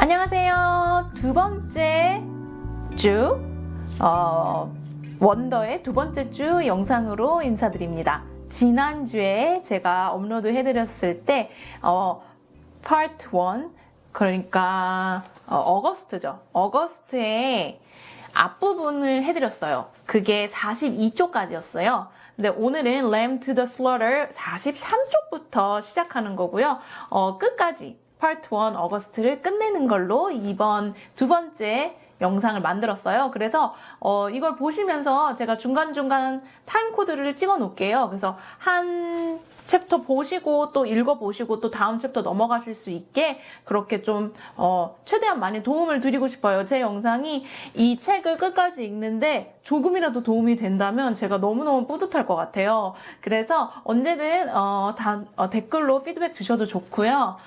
안녕하세요. 두 번째 주 원더의 두 번째 주 영상으로 인사드립니다. 지난주에 제가 업로드 해드렸을 때 파트 1 그러니까 어거스트죠. 어거스트의 앞부분을 해드렸어요. 그게 42쪽까지였어요. 근데 오늘은 Lamb to the Slaughter 43쪽부터 시작하는 거고요. 끝까지 파트 1 어거스트를 끝내는 걸로 이번 두 번째 영상을 만들었어요. 그래서 이걸 보시면서 제가 중간중간 타임코드를 찍어 놓을게요. 그래서 한 챕터 보시고 또 읽어보시고 또 다음 챕터 넘어가실 수 있게 그렇게 좀 최대한 많이 도움을 드리고 싶어요. 제 영상이 이 책을 끝까지 읽는데 조금이라도 도움이 된다면 제가 너무너무 뿌듯할 것 같아요. 그래서 언제든 댓글로 피드백 주셔도 좋고요.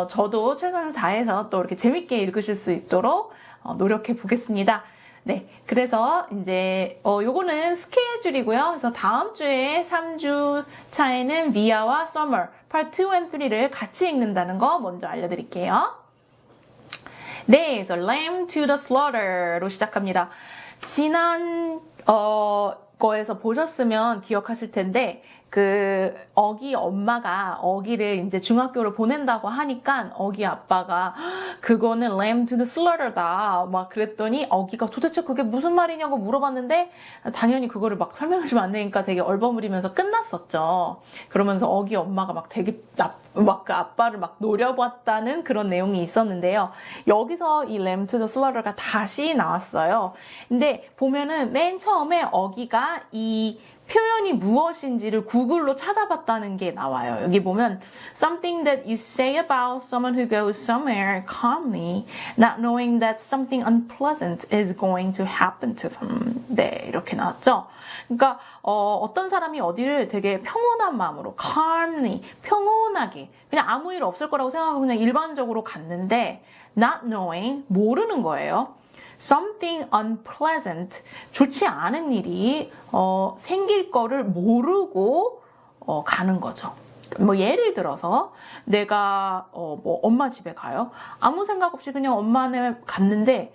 저도 최선을 다해서 또 이렇게 재밌게 읽으실 수 있도록 노력해 보겠습니다. 네, 그래서 이제 요거는 스케줄이고요. 그래서 다음 주에 3주 차에는 비아와 Summer Part 2 and 3를 같이 읽는다는 거 먼저 알려드릴게요. 네, 그래서 Lamb to the Slaughter로 시작합니다. 지난 거에서 보셨으면 기억하실 텐데 그 어기 엄마가 어기를 이제 중학교를 보낸다고 하니까 어기 아빠가 그거는 lamb to the slaughter다 막 그랬더니 어기가 도대체 그게 무슨 말이냐고 물어봤는데 당연히 그거를 막 설명해주면 안 되니까 되게 얼버무리면서 끝났었죠. 그러면서 어기 엄마가 막 되게 막 그 아빠를 막 노려봤다는 그런 내용이 있었는데요. 여기서 이 lamb to the slaughter가 다시 나왔어요. 근데 보면은 맨 처음에 어기가 이 표현이 무엇인지를 구글로 찾아봤다는 게 나와요. 여기 보면 something that you say about someone who goes somewhere calmly, not knowing that something unpleasant is going to happen to them. 네, 이렇게 나왔죠. 그러니까 어떤 사람이 어디를 되게 평온한 마음으로 calmly, 평온하게 그냥 아무 일 없을 거라고 생각하고 그냥 일반적으로 갔는데 not knowing, 모르는 거예요. something unpleasant, 좋지 않은 일이 생길 거를 모르고 가는 거죠. 뭐 예를 들어서 내가 뭐 엄마 집에 가요. 아무 생각 없이 그냥 엄마네 갔는데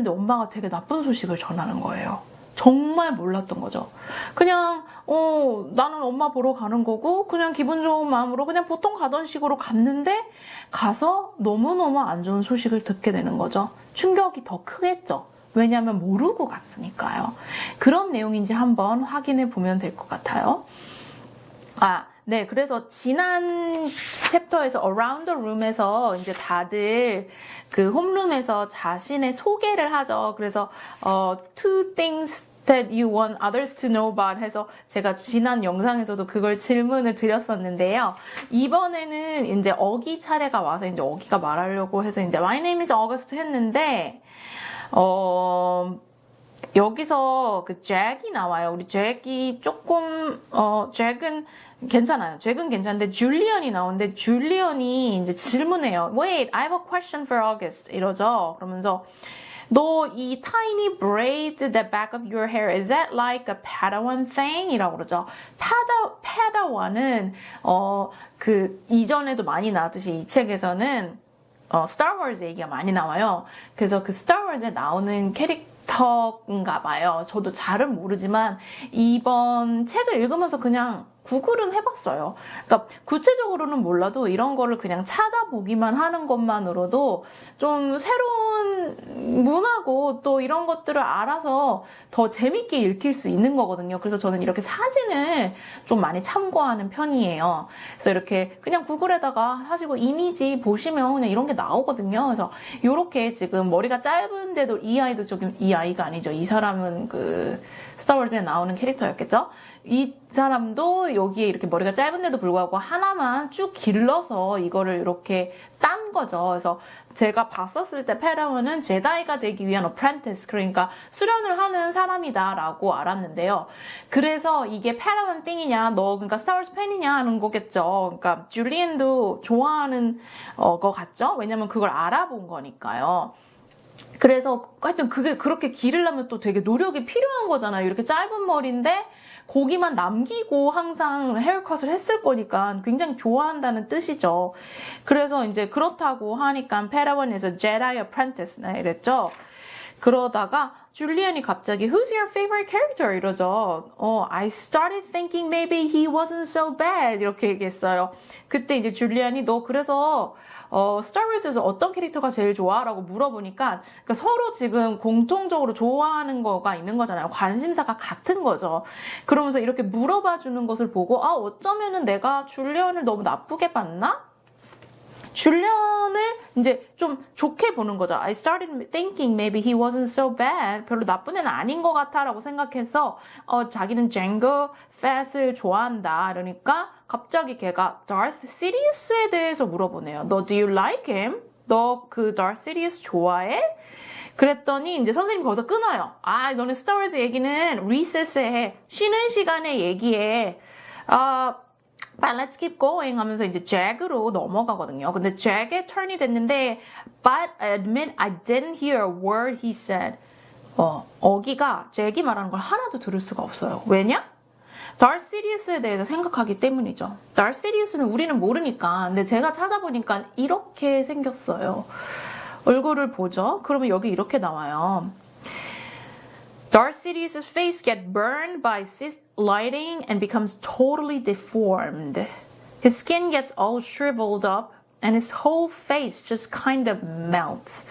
엄마가 되게 나쁜 소식을 전하는 거예요. 정말 몰랐던 거죠. 그냥 나는 엄마 보러 가는 거고 그냥 기분 좋은 마음으로 그냥 보통 가던 식으로 갔는데 가서 너무너무 안 좋은 소식을 듣게 되는 거죠. 충격이 더 크겠죠. 왜냐하면 모르고 갔으니까요. 그런 내용인지 한번 확인해 보면 될 것 같아요. 네, 그래서 지난 챕터에서 Around the Room에서 이제 다들 그 홈룸에서 자신의 소개를 하죠. 그래서 two things that you want others to know about 해서 제가 지난 영상에서도 그걸 질문을 드렸었는데요. 이번에는 이제 어기 차례가 와서 이제 어기가 말하려고 해서 이제 My name is August 했는데 여기서 그 잭이 나와요. 우리 잭이 조금 잭은 괜찮아요. 잭은 괜찮은데 줄리언이 나오는데 줄리언이 이제 질문해요. Wait, I have a question for August 이러죠. 그러면서 너 이 tiny braid at the back of your hair, is that like a Padawan thing? 이라고 그러죠. Padawan은 그 이전에도 많이 나왔듯이 이 책에서는 스타 워즈 얘기가 많이 나와요. 그래서 그 스타 워즈에 나오는 캐릭터인가 봐요. 저도 잘은 모르지만 이번 책을 읽으면서 그냥 구글은 해봤어요. 그러니까 구체적으로는 몰라도 이런 거를 그냥 찾아보기만 하는 것만으로도 좀 새로운 문화고 또 이런 것들을 알아서 더 재밌게 읽힐 수 있는 거거든요. 그래서 저는 이렇게 사진을 좀 많이 참고하는 편이에요. 그래서 이렇게 그냥 구글에다가 하시고 이미지 보시면 그냥 이런 게 나오거든요. 그래서 이렇게 지금 머리가 짧은데도 이 아이도 조금 이 아이가 아니죠. 이 사람은 그 스타워즈에 나오는 캐릭터였겠죠. 이 사람도 여기에 이렇게 머리가 짧은데도 불구하고 하나만 쭉 길러서 이거를 이렇게 딴 거죠. 그래서 제가 봤었을 때 페라원은 제다이가 되기 위한 어프렌티스, 그러니까 수련을 하는 사람이다라고 알았는데요. 그래서 이게 페라원 띵이냐, 너 그러니까 스타워즈 팬이냐 하는 거겠죠. 그러니까 줄리엔도 좋아하는 거 같죠? 왜냐면 그걸 알아본 거니까요. 그래서 하여튼 그게 그렇게 기르려면 또 되게 노력이 필요한 거잖아요. 이렇게 짧은 머리인데 고기만 남기고 항상 헤어컷을 했을 거니까 굉장히 좋아한다는 뜻이죠. 그래서 이제 그렇다고 하니까 페라본에서 Jedi Apprentice 이랬죠. 그러다가 줄리안이 갑자기 Who's your favorite character? 이러죠. I started thinking maybe he wasn't so bad 이렇게 얘기했어요. 그때 이제 줄리안이 너 그래서 스타워즈에서 어떤 캐릭터가 제일 좋아? 라고 물어보니까 그러니까 서로 지금 공통적으로 좋아하는 거가 있는 거잖아요. 관심사가 같은 거죠. 그러면서 이렇게 물어봐 주는 것을 보고 어쩌면은 내가 줄리안을 너무 나쁘게 봤나? 줄리안을 이제 좀 좋게 보는 거죠. I started thinking maybe he wasn't so bad. 별로 나쁜 애는 아닌 것 같아 라고 생각해서 자기는 Jango Fett을 좋아한다. 그러니까 갑자기 걔가 Darth Sidious에 대해서 물어보네요. 너 do you like him? 너 그 Darth Sidious 좋아해? 그랬더니 이제 선생님이 거기서 끊어요. 너네 스타워즈 얘기는 recess에 해. 쉬는 시간에 얘기해. But let's keep going 하면서 이제 Jack으로 넘어가거든요. 근데 Jack의 턴이 됐는데 But I admit I didn't hear a word he said. 어기가 Jack이 말하는 걸 하나도 들을 수가 없어요. 왜냐? Darth Sidious에 대해서 생각하기 때문이죠. Darth Sidious는 우리는 모르니까. 근데 제가 찾아보니까 이렇게 생겼어요. 얼굴을 보죠. 그러면 여기 이렇게 나와요. Darth Sidious's face gets burned by Sith lighting and becomes totally deformed. His skin gets all shriveled up and his whole face just kind of melts.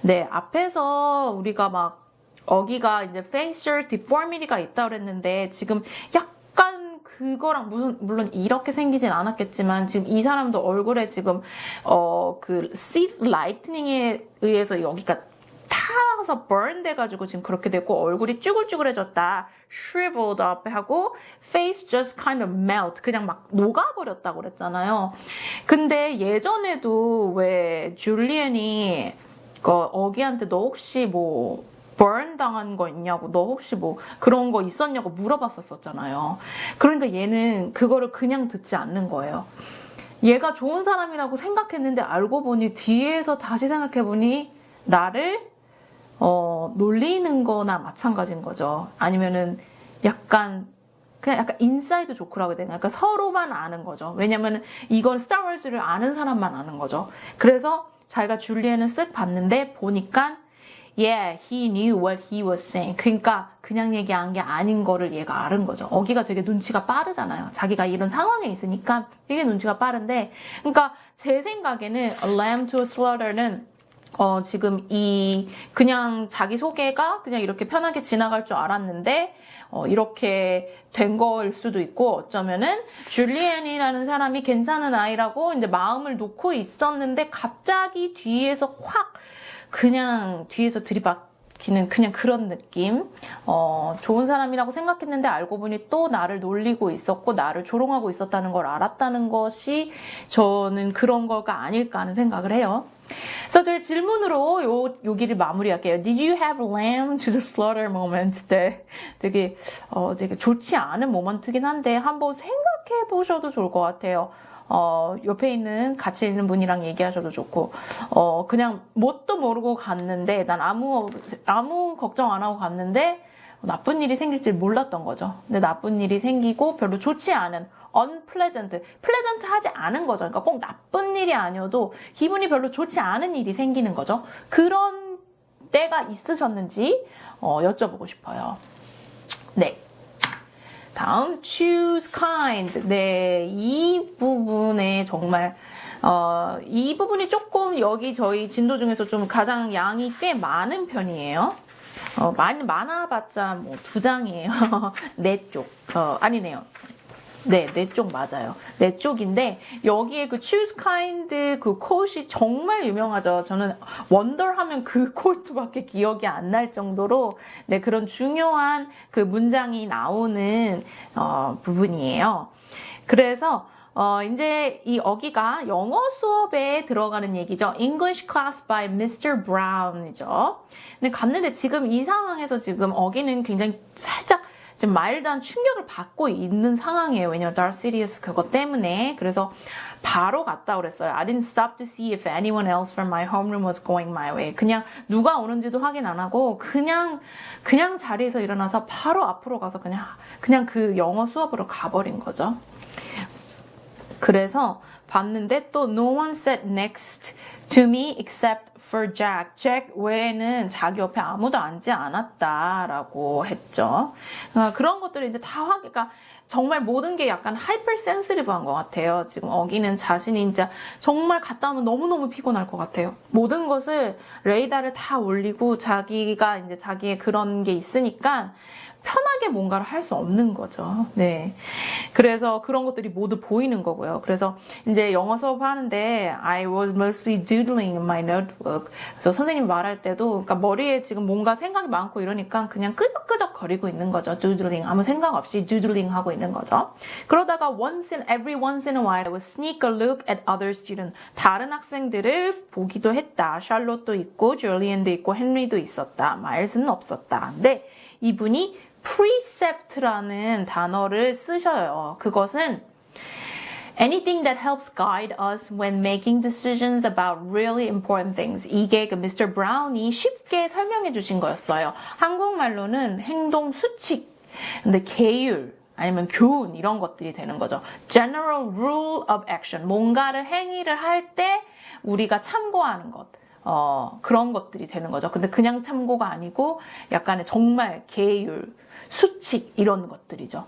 네, 앞에서 우리가 막 어기가 이제 facial deformity가 있다고 그랬는데 지금 약간 그거랑 물론 이렇게 생기진 않았겠지만 지금 이 사람도 얼굴에 지금 그 Sith lightning에 의해서 여기가 타서 burn 돼가지고 지금 그렇게 됐고 얼굴이 쭈글쭈글해졌다. shriveled up 하고 face just kind of melt 그냥 막 녹아버렸다고 그랬잖아요. 근데 예전에도 왜 줄리안이 어기한테 너 혹시 뭐 burn 당한 거 있냐고 너 혹시 뭐 그런 거 있었냐고 물어봤었잖아요. 그러니까 얘는 그거를 그냥 듣지 않는 거예요. 얘가 좋은 사람이라고 생각했는데 알고 보니 뒤에서 다시 생각해보니 나를 놀리는 거나 마찬가지인 거죠. 아니면은 그냥 약간 인사이드 조크라고 해야 되나? 약간 서로만 아는 거죠. 왜냐면은 이건 스타워즈를 아는 사람만 아는 거죠. 그래서 자기가 줄리안을 쓱 봤는데 보니까 Yeah, he knew what he was saying. 그러니까 그냥 얘기한 게 아닌 거를 얘가 아는 거죠. 어기가 되게 눈치가 빠르잖아요. 자기가 이런 상황에 있으니까 되게 눈치가 빠른데 그러니까 제 생각에는 A Lamb to a Slaughter는 지금 그냥 자기 소개가 그냥 이렇게 편하게 지나갈 줄 알았는데, 이렇게 된 거일 수도 있고, 어쩌면은, 줄리안이라는 사람이 괜찮은 아이라고 이제 마음을 놓고 있었는데, 갑자기 뒤에서 그냥 뒤에서 들이박히는 그냥 그런 느낌. 좋은 사람이라고 생각했는데, 알고 보니 또 나를 놀리고 있었고, 나를 조롱하고 있었다는 걸 알았다는 것이 저는 그런 거가 아닐까 하는 생각을 해요. 그래서 저희 질문으로 여기를 마무리할게요. Did you have lamb to the slaughter moment? 네, 되게 좋지 않은 모먼트긴 한데 한번 생각해 보셔도 좋을 것 같아요. 옆에 있는 같이 있는 분이랑 얘기하셔도 좋고, 그냥 뭣도 모르고 갔는데 난 아무 걱정 안 하고 갔는데 나쁜 일이 생길 줄 몰랐던 거죠. 근데 나쁜 일이 생기고 별로 좋지 않은 unpleasant, pleasant 하지 않은 거죠. 그러니까 꼭 나쁜 일이 아니어도 기분이 별로 좋지 않은 일이 생기는 거죠. 그런 때가 있으셨는지 여쭤보고 싶어요. 네. 다음, choose kind. 네, 이 부분에 정말 이 부분이 조금 여기 저희 진도 중에서 좀 가장 양이 꽤 많은 편이에요. 많아봤자 뭐 2장이에요. 4쪽. 아니네요. 네, 4쪽 맞아요. 4쪽인데 여기에 그 choose kind 그 콧이 정말 유명하죠. 저는 wonder 하면 그 콧밖에 기억이 안 날 정도로 네, 그런 중요한 그 문장이 나오는 부분이에요. 그래서 이제 이 어기가 영어 수업에 들어가는 얘기죠. English class by Mr. Brown이죠. 근데 갔는데 지금 이 상황에서 지금 어기는 굉장히 살짝 지금 마일드한 충격을 받고 있는 상황이에요. 왜냐면 Darth Sidious 그것 때문에. 그래서 바로 갔다 그랬어요. I didn't stop to see if anyone else from my homeroom was going my way. 그냥 누가 오는지도 확인 안 하고 그냥 자리에서 일어나서 바로 앞으로 가서 그냥 그 영어 수업으로 가버린 거죠. 그래서 봤는데 또 no one sat next to me except for Jack. Jack 외에는 자기 옆에 아무도 앉지 않았다라고 했죠. 그런 것들을 이제 다 그러니까 정말 모든 게 약간 하이퍼센시티브한 것 같아요. 지금 어기는 자신이 이제 정말 갔다 오면 너무너무 피곤할 것 같아요. 모든 것을 레이더를 다 올리고 자기가 이제 자기의 그런 게 있으니까 편하게 뭔가를 할 수 없는 거죠. 네. 그래서 그런 것들이 모두 보이는 거고요. 그래서 이제 영어 수업 하는데 I was mostly doodling in my notebook. 그래서 선생님 말할 때도 그러니까 머리에 지금 뭔가 생각이 많고 이러니까 그냥 끄적끄적 거리고 있는 거죠. doodling. 아무 생각 없이 doodling 하고 있는 거죠. 그러다가 every once in a while I would sneak a look at other students. 다른 학생들을 보기도 했다. 샬롯도 있고 줄리안도 있고 헨리도 있었다. 마일스는 없었다. 근데 이분이 precept라는 단어를 쓰셔요. 그것은 anything that helps guide us when making decisions about really important things. 이게 그 Mr. Brown이 쉽게 설명해 주신 거였어요. 한국말로는 행동 수칙, 근데 계율, 아니면 교훈 이런 것들이 되는 거죠. General rule of action. 뭔가를 행위를 할 때 우리가 참고하는 것. 그런 것들이 되는 거죠. 근데 그냥 참고가 아니고 약간의 정말 계율, 수칙 이런 것들이죠.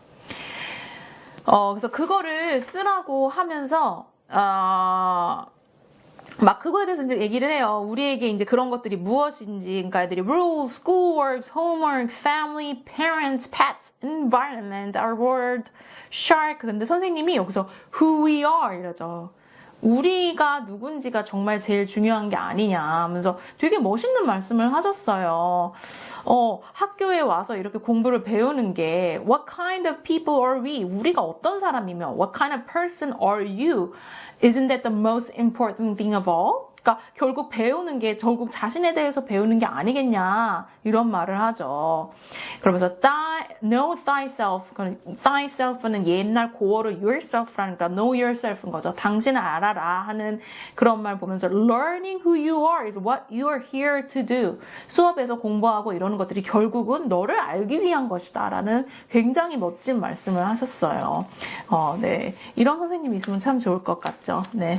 그래서 그거를 쓰라고 하면서 막 그거에 대해서 이제 얘기를 해요. 우리에게 이제 그런 것들이 무엇인지, 그러니까 애들이 rules, schoolwork, homework, family, parents, pets, environment, our world, shark. 근데 선생님이 여기서 who we are 이러죠. 우리가 누군지가 정말 제일 중요한 게 아니냐 하면서 되게 멋있는 말씀을 하셨어요. 학교에 와서 이렇게 공부를 배우는 게 What kind of people are we? 우리가 어떤 사람이며 What kind of person are you? Isn't that the most important thing of all? 그러니까 결국 배우는 게 결국 자신에 대해서 배우는 게 아니겠냐 이런 말을 하죠. 그러면서 know thyself, thyself는 옛날 고어로 yourself라니까 know yourself인 거죠. 당신을 알아라 하는 그런 말 보면서 learning who you are is what you are here to do. 수업에서 공부하고 이러는 것들이 결국은 너를 알기 위한 것이다 라는 굉장히 멋진 말씀을 하셨어요. 네. 이런 선생님이 있으면 참 좋을 것 같죠. 네.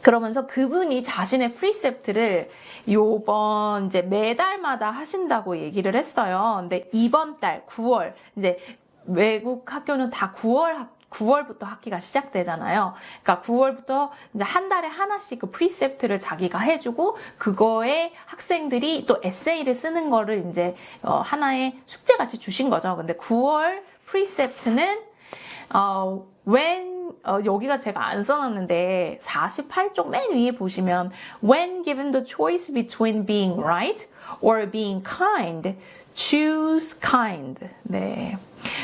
그러면서 그분이 자신의 프리셉트를 요번 이제 매달마다 하신다고 얘기를 했어요. 근데 이번 달 9월 이제 외국 학교는 다 9월부터 학기가 시작되잖아요. 그러니까 9월부터 이제 한 달에 하나씩 그 프리셉트를 자기가 해주고 그거에 학생들이 또 에세이를 쓰는 거를 이제 하나의 숙제같이 주신 거죠. 근데 9월 프리셉트는 여기가 제가 안 써놨는데 48쪽 맨 위에 보시면 When given the choice between being right or being kind, choose kind. 네.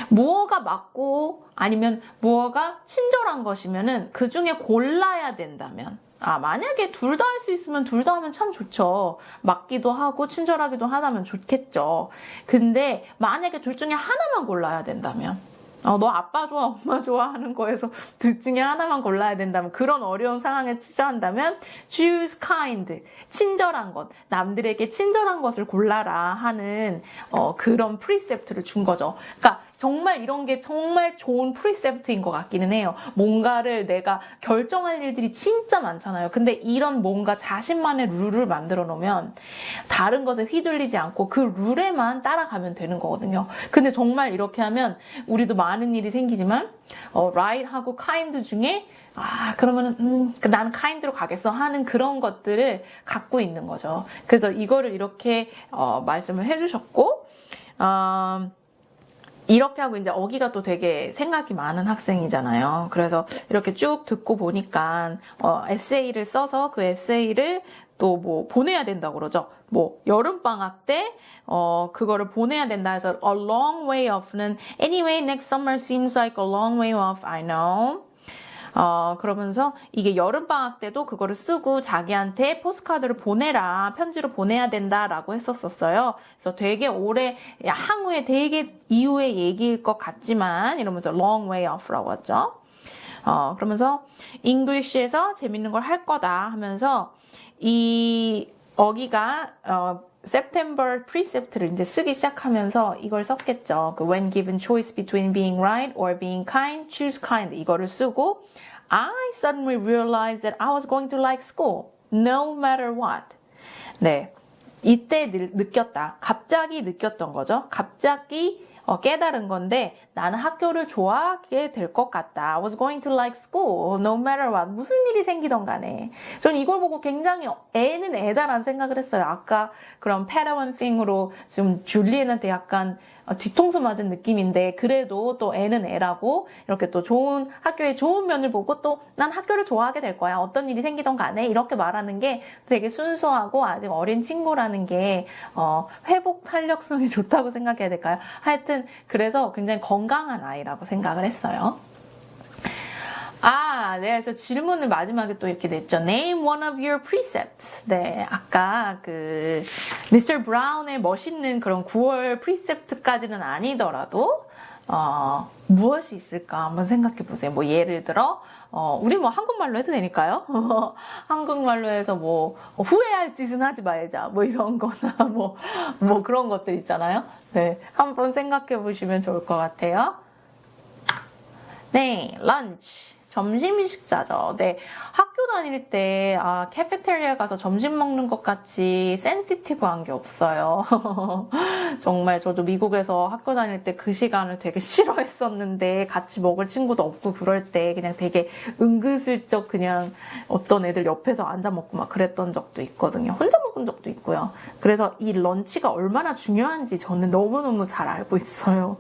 무엇가 맞고 아니면 무엇가 친절한 것이면은 그 중에 골라야 된다면 만약에 둘 다 할 수 있으면 둘 다 하면 참 좋죠. 맞기도 하고 친절하기도 하다면 좋겠죠. 근데 만약에 둘 중에 하나만 골라야 된다면 너 아빠 좋아, 엄마 좋아 하는 거에서 둘 중에 하나만 골라야 된다면 그런 어려운 상황에 처한다면 choose kind, 친절한 것, 남들에게 친절한 것을 골라라 하는 그런 프리셉트를 준 거죠. 그러니까 정말 이런 게 정말 좋은 프리셉트인 것 같기는 해요. 뭔가를 내가 결정할 일들이 진짜 많잖아요. 근데 이런 뭔가 자신만의 룰을 만들어 놓으면 다른 것에 휘둘리지 않고 그 룰에만 따라가면 되는 거거든요. 근데 정말 이렇게 하면 우리도 많은 일이 생기지만 right하고 kind 중에 그러면은 나는 kind로 가겠어 하는 그런 것들을 갖고 있는 거죠. 그래서 이거를 이렇게 말씀을 해주셨고 이렇게 하고 이제 어기가 또 되게 생각이 많은 학생이잖아요. 그래서 이렇게 쭉 듣고 보니까 에세이를 써서 그 에세이를 또 뭐 보내야 된다고 그러죠. 뭐 여름방학 때 그거를 보내야 된다 해서 a long way off는 anyway next summer seems like a long way off, I know. 그러면서 이게 여름방학 때도 그거를 쓰고 자기한테 포스카드를 보내라, 편지로 보내야 된다라고 했었어요. 그래서 되게 오래, 향후에 되게 이후의 얘기일 것 같지만 이러면서 long way off라고 하죠. 그러면서 English에서 재밌는 걸 할 거다 하면서 이 어기가 September precept를 이제 쓰기 시작하면서 이걸 썼겠죠. 그 when given choice between being right or being kind, choose kind 이거를 쓰고 I suddenly realized that I was going to like school, no matter what. 네, 이때 느꼈다. 갑자기 느꼈던 거죠. 갑자기 깨달은 건데 나는 학교를 좋아하게 될 것 같다. I was going to like school, no matter what. 무슨 일이 생기던 간에. 저는 이걸 보고 굉장히 애는 애다라는 생각을 했어요. 아까 그런 Padawan thing으로 지금 줄리엣한테 약간 뒤통수 맞은 느낌인데 그래도 또 애는 애라고 이렇게 또 좋은 학교의 좋은 면을 보고 또 난 학교를 좋아하게 될 거야. 어떤 일이 생기던 간에 이렇게 말하는 게 되게 순수하고 아직 어린 친구라는 게 회복 탄력성이 좋다고 생각해야 될까요? 하여튼 그래서 굉장히 건강한 아이라고 생각을 했어요. 네, 그래서 질문을 마지막에 또 이렇게 냈죠. Name one of your precepts. 네, 아까 그 Mr. Brown의 멋있는 그런 9월 프리셉트까지는 아니더라도 무엇이 있을까 한번 생각해 보세요. 뭐 예를 들어 우리 뭐 한국말로 해도 되니까요. 한국말로 해서 뭐 후회할 짓은 하지 말자. 뭐 이런 거나 뭐 그런 것들 있잖아요. 네, 한번 생각해 보시면 좋을 것 같아요. 네, lunch. 점심 식사죠. 네, 학교 다닐 때 카페테리아 가서 점심 먹는 것 같이 센시티브한 게 없어요. 정말 저도 미국에서 학교 다닐 때 그 시간을 되게 싫어했었는데 같이 먹을 친구도 없고 그럴 때 그냥 되게 은근슬쩍 그냥 어떤 애들 옆에서 앉아 먹고 막 그랬던 적도 있거든요. 혼자 먹은 적도 있고요. 그래서 이 런치가 얼마나 중요한지 저는 너무너무 잘 알고 있어요.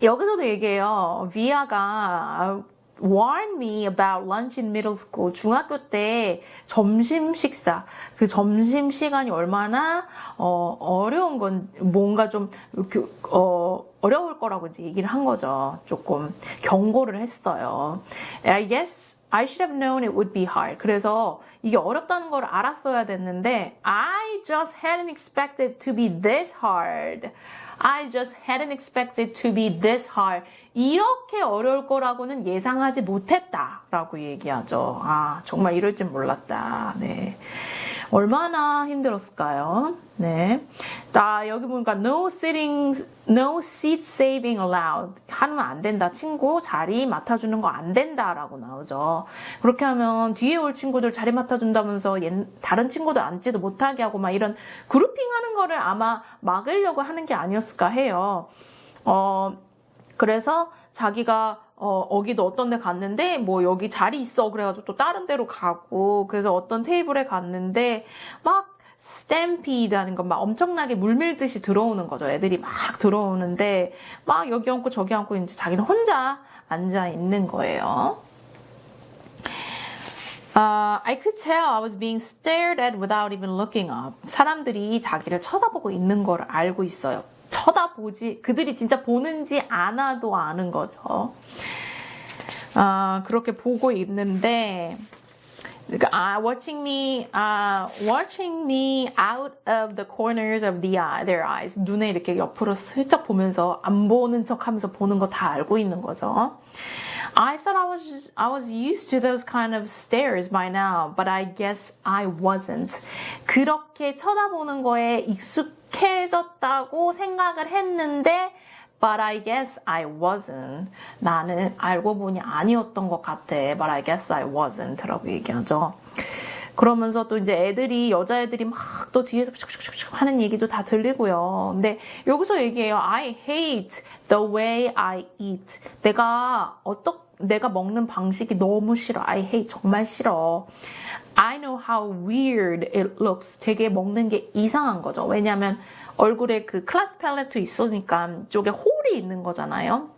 여기서도 얘기해요. 비아가 warned me about lunch in middle school. 중학교 때 점심 식사, 그 점심 시간이 얼마나 어려운 건 뭔가 좀 어려울 거라고 이제 얘기를 한 거죠. 조금 경고를 했어요. I guess I should have known it would be hard. 그래서 이게 어렵다는 걸 알았어야 됐는데 I just hadn't expected to be this hard. I just hadn't expected to be this hard. 이렇게 어려울 거라고는 예상하지 못했다 라고 얘기하죠. 정말 이럴 줄 몰랐다. 네. 얼마나 힘들었을까요? 네. 여기 보니까 no seat saving allowed. 하면 안 된다. 친구 자리 맡아주는 거 안 된다 라고 나오죠. 그렇게 하면 뒤에 올 친구들 자리 맡아준다면서 다른 친구들 앉지도 못하게 하고 막 이런 그룹핑 하는 거를 아마 막으려고 하는 게 아니었을까 해요. 그래서 자기가 어기도 어떤 데 갔는데 뭐 여기 자리 있어 그래가지고 또 다른 데로 가고 그래서 어떤 테이블에 갔는데 막 스탬피드 하는 거 막 엄청나게 물밀듯이 들어오는 거죠. 애들이 막 들어오는데 막 여기 앉고 저기 앉고 이제 자기는 혼자 앉아 있는 거예요. I could tell I was being stared at without even looking up. 사람들이 자기를 쳐다보고 있는 걸 알고 있어요. 그들이 진짜 보는지 않아도 아는 거죠. 그렇게 보고 있는데, watching me out of the corners of their eyes. 눈에 이렇게 옆으로 슬쩍 보면서 안 보는 척 하면서 보는 거 다 알고 있는 거죠. I thought I was used to those kind of stares by now, but I guess I wasn't. 그렇게 쳐다보는 거에 익숙해졌다고 생각을 했는데, but I guess I wasn't. 나는 알고 보니 아니었던 것 같아. But I guess I wasn't. 라고 얘기하죠. 그러면서 또 이제 여자애들이 막 또 뒤에서 하는 얘기도 다 들리고요. 근데 여기서 얘기해요. I hate the way I eat. 내가 먹는 방식이 너무 싫어. I hate 정말 싫어. I know how weird it looks. 되게 먹는 게 이상한 거죠. 왜냐하면 얼굴에 그 클래프 팔레트 있으니까 이쪽에 홀이 있는 거잖아요.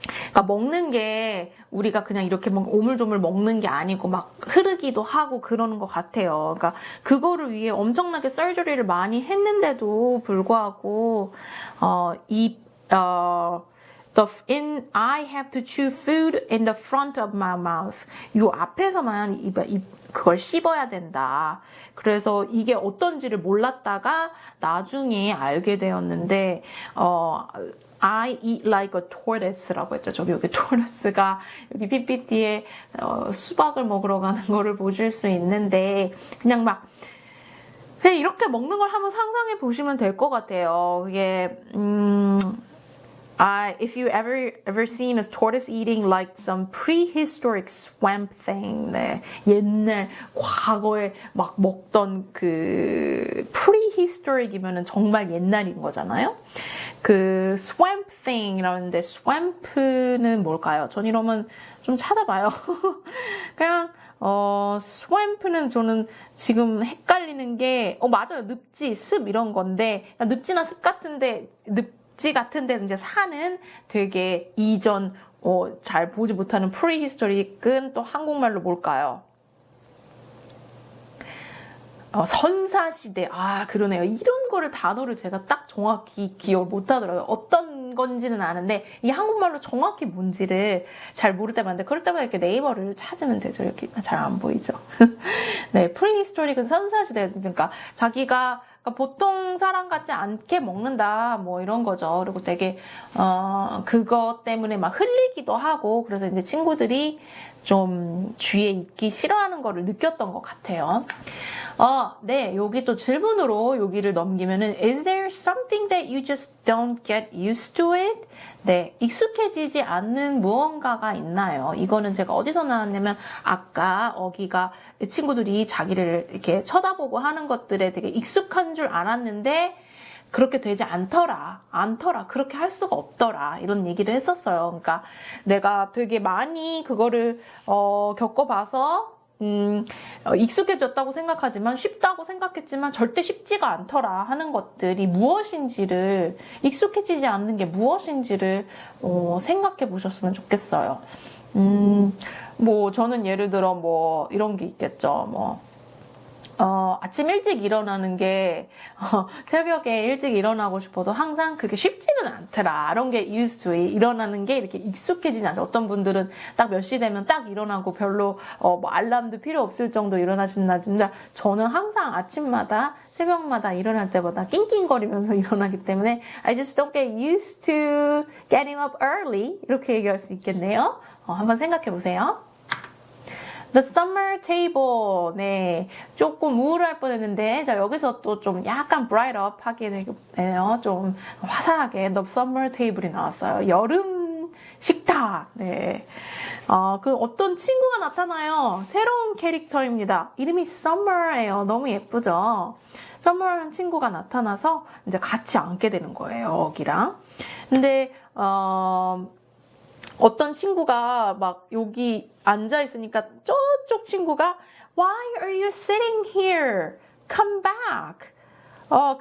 그러니까 먹는 게 우리가 그냥 이렇게 오물조물 먹는 게 아니고 막 흐르기도 하고 그러는 것 같아요. 그러니까 그거를 위해 엄청나게 서저리를 많이 했는데도 불구하고 I have to chew food in the front of my mouth. 이 앞에서만 그걸 씹어야 된다. 그래서 이게 어떤지를 몰랐다가 나중에 알게 되었는데 I eat like a tortoise라고 했죠. 저기 여기 tortoise가 여기 PPT에 수박을 먹으러 가는 거를 보실 수 있는데 그냥 막 그냥 이렇게 먹는 걸 한번 상상해 보시면 될 것 같아요. 그게 if you ever seen a tortoise eating like some prehistoric swamp thing, 네, 옛날 과거에 막 먹던 그 prehistoric이면은 정말 옛날인 거잖아요. 그 swamp thing이라는데 swamp는 뭘까요? 전 이러면 좀 찾아봐요. 그냥 swamp는 저는 지금 헷갈리는 게 맞아요. 늪지, 습 이런 건데 늪지나 습 같은데 지 같은데 이제 사는 되게 이전 잘 보지 못하는 프리히스토릭은 또 한국말로 뭘까요? 선사시대. 그러네요. 이런 거를 단어를 제가 딱 정확히 기억을 못 하더라고요. 어떤 건지는 아는데 이 한국말로 정확히 뭔지를 잘 모를 때가 많은데 그럴 때마다 이렇게 네이버를 찾으면 되죠. 이렇게 잘 안 보이죠. 네, 프리히스토릭은 선사시대. 그러니까 자기가 보통 사람 같지 않게 먹는다 뭐 이런 거죠. 그리고 되게 그것 때문에 막 흘리기도 하고 그래서 이제 친구들이 좀 주위에 있기 싫어하는 거를 느꼈던 것 같아요. 네, 여기 또 질문으로 여기를 넘기면은 Is there something that you just don't get used to it? 네, 익숙해지지 않는 무언가가 있나요? 이거는 제가 어디서 나왔냐면 아까 어기가 친구들이 자기를 이렇게 쳐다보고 하는 것들에 되게 익숙한 줄 알았는데 그렇게 되지 않더라. 그렇게 할 수가 없더라. 이런 얘기를 했었어요. 그러니까 내가 되게 많이 그거를 겪어봐서 익숙해졌다고 생각하지만 쉽다고 생각했지만 절대 쉽지가 않더라 하는 것들이 무엇인지를 익숙해지지 않는 게 무엇인지를 생각해 보셨으면 좋겠어요. 뭐 저는 예를 들어 뭐 이런 게 있겠죠. 아침 일찍 일어나는 게 새벽에 일찍 일어나고 싶어도 항상 그게 쉽지는 않더라. 이런 게 used to it. 일어나는 게 이렇게 익숙해지지 않죠. 어떤 분들은 딱 몇 시 되면 딱 일어나고 별로 뭐 알람도 필요 없을 정도 일어나신다든지 저는 항상 아침마다 새벽마다 일어날 때마다 낑낑거리면서 일어나기 때문에 I just don't get used to getting up early 이렇게 얘기할 수 있겠네요. 한번 생각해 보세요. The summer table. 네. 조금 우울할 뻔했는데, 자, 여기서 또 좀 약간 bright up 하게 되네요. 좀 화사하게 The summer table이 나왔어요. 여름 식탁. 네. 그 어떤 친구가 나타나요. 새로운 캐릭터입니다. 이름이 Summer예요. 너무 예쁘죠? Summer라는 친구가 나타나서 이제 같이 앉게 되는 거예요. 어기랑. 근데, 어떤 친구가 막 여기 앉아 있으니까 저쪽 친구가 Why are you sitting here? Come back.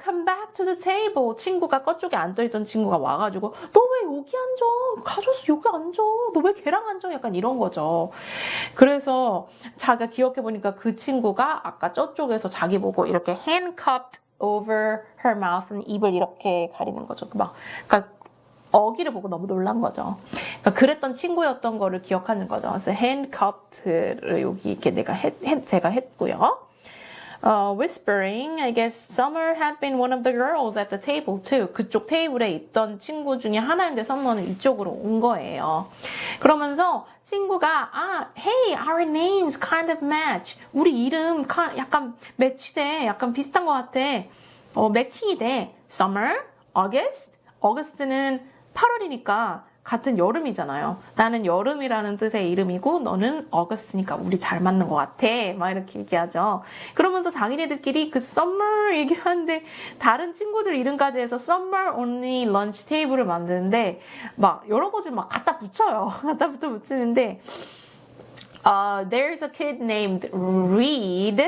Come back to the table. 친구가 저쪽에 앉아있던 친구가 와가지고 너 왜 여기 앉아? 가져서 여기 앉아. 너 왜 걔랑 앉아? 약간 이런 거죠. 그래서 자기가 기억해보니까 그 친구가 아까 저쪽에서 자기 보고 이렇게 handcuffed over her mouth. 입을 이렇게 가리는 거죠. 그러니까 어기를 보고 너무 놀란 거죠. 그러니까 그랬던 친구였던 거를 기억하는 거죠. 그래서 handcuffed를 여기 이렇게 제가 했고요. Whispering, I guess Summer had been one of the girls at the table too. 그쪽 테이블에 있던 친구 중에 하나인데 Summer는 이쪽으로 온 거예요. 그러면서 친구가 hey, our names kind of match. 우리 이름 약간 매치돼. 약간 비슷한 것 같아. 매칭이 돼. Summer, August. August는 8월이니까 같은 여름이잖아요. 나는 여름이라는 뜻의 이름이고 너는 어거스트니까 우리 잘 맞는 것 같아. 막 이렇게 얘기하죠. 그러면서 자기네들끼리 그 summer 얘기를 하는데 다른 친구들 이름까지 해서 summer only lunch table을 만드는데 막 여러 가지 막 갖다 붙여요. 갖다 붙이는데 there's a kid named Reed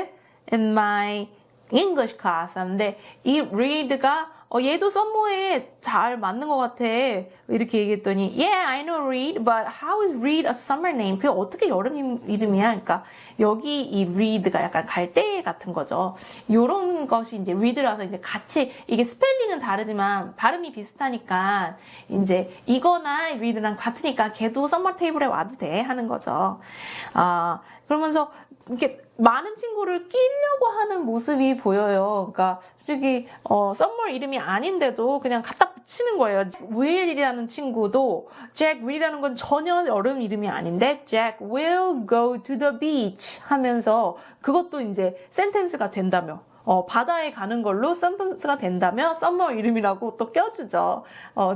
in my English class. 근데 이 Reed가 얘도 썸머에 잘 맞는 것 같아. 이렇게 얘기했더니 Yeah, I know Reed, but how is Reed a summer name? 그게 어떻게 여름 이름이야? 그러니까 여기 이 Reed가 약간 갈대 같은 거죠. 요런 것이 이제 Reed라서 이제 같이 이게 스펠링은 다르지만 발음이 비슷하니까 이제 이거나 Reed랑 같으니까 걔도 썸머 테이블에 와도 돼 하는 거죠. 그러면서 이렇게 많은 친구를 끼려고 하는 모습이 보여요. 그러니까 솔직히 썸머 이름이 아닌데도 그냥 갖다 붙이는 거예요. will이라는 친구도 Jack will이라는 건 전혀 여름 이름이 아닌데 Jack will go to the beach 하면서 그것도 이제 센텐스가 된다며. 바다에 가는 걸로 센텐스가 된다며 썸머 이름이라고 또 껴주죠.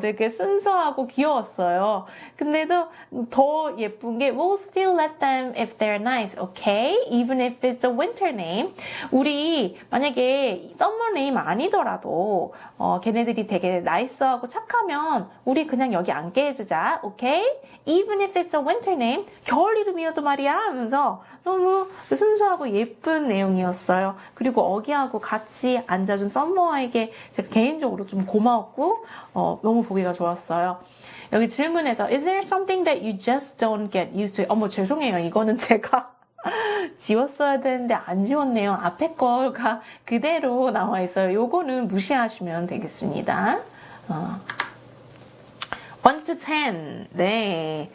되게 순수하고 귀여웠어요. 근데도 더 예쁜 게 We'll still let them if they're nice, okay? Even if it's a winter name. 우리 만약에 썸머 네임 아니더라도 걔네들이 되게 나이스하고 착하면 우리 그냥 여기 앉게 해주자, okay? Even if it's a winter name. 겨울 이름이어도 말이야 하면서 너무 순수하고 예쁜 내용이었어요. 그리고 어기하고 같이 앉아준 썸머에게 제가 개인적으로 좀 고마웠고 너무 보기가 좋았어요. 여기 질문에서 Is there something that you just don't get used to? 어머 죄송해요. 이거는 제가 지웠어야 되는데 안 지웠네요. 앞에 거가 그대로 나와 있어요. 요거는 무시하시면 되겠습니다. 1 to 10. 네.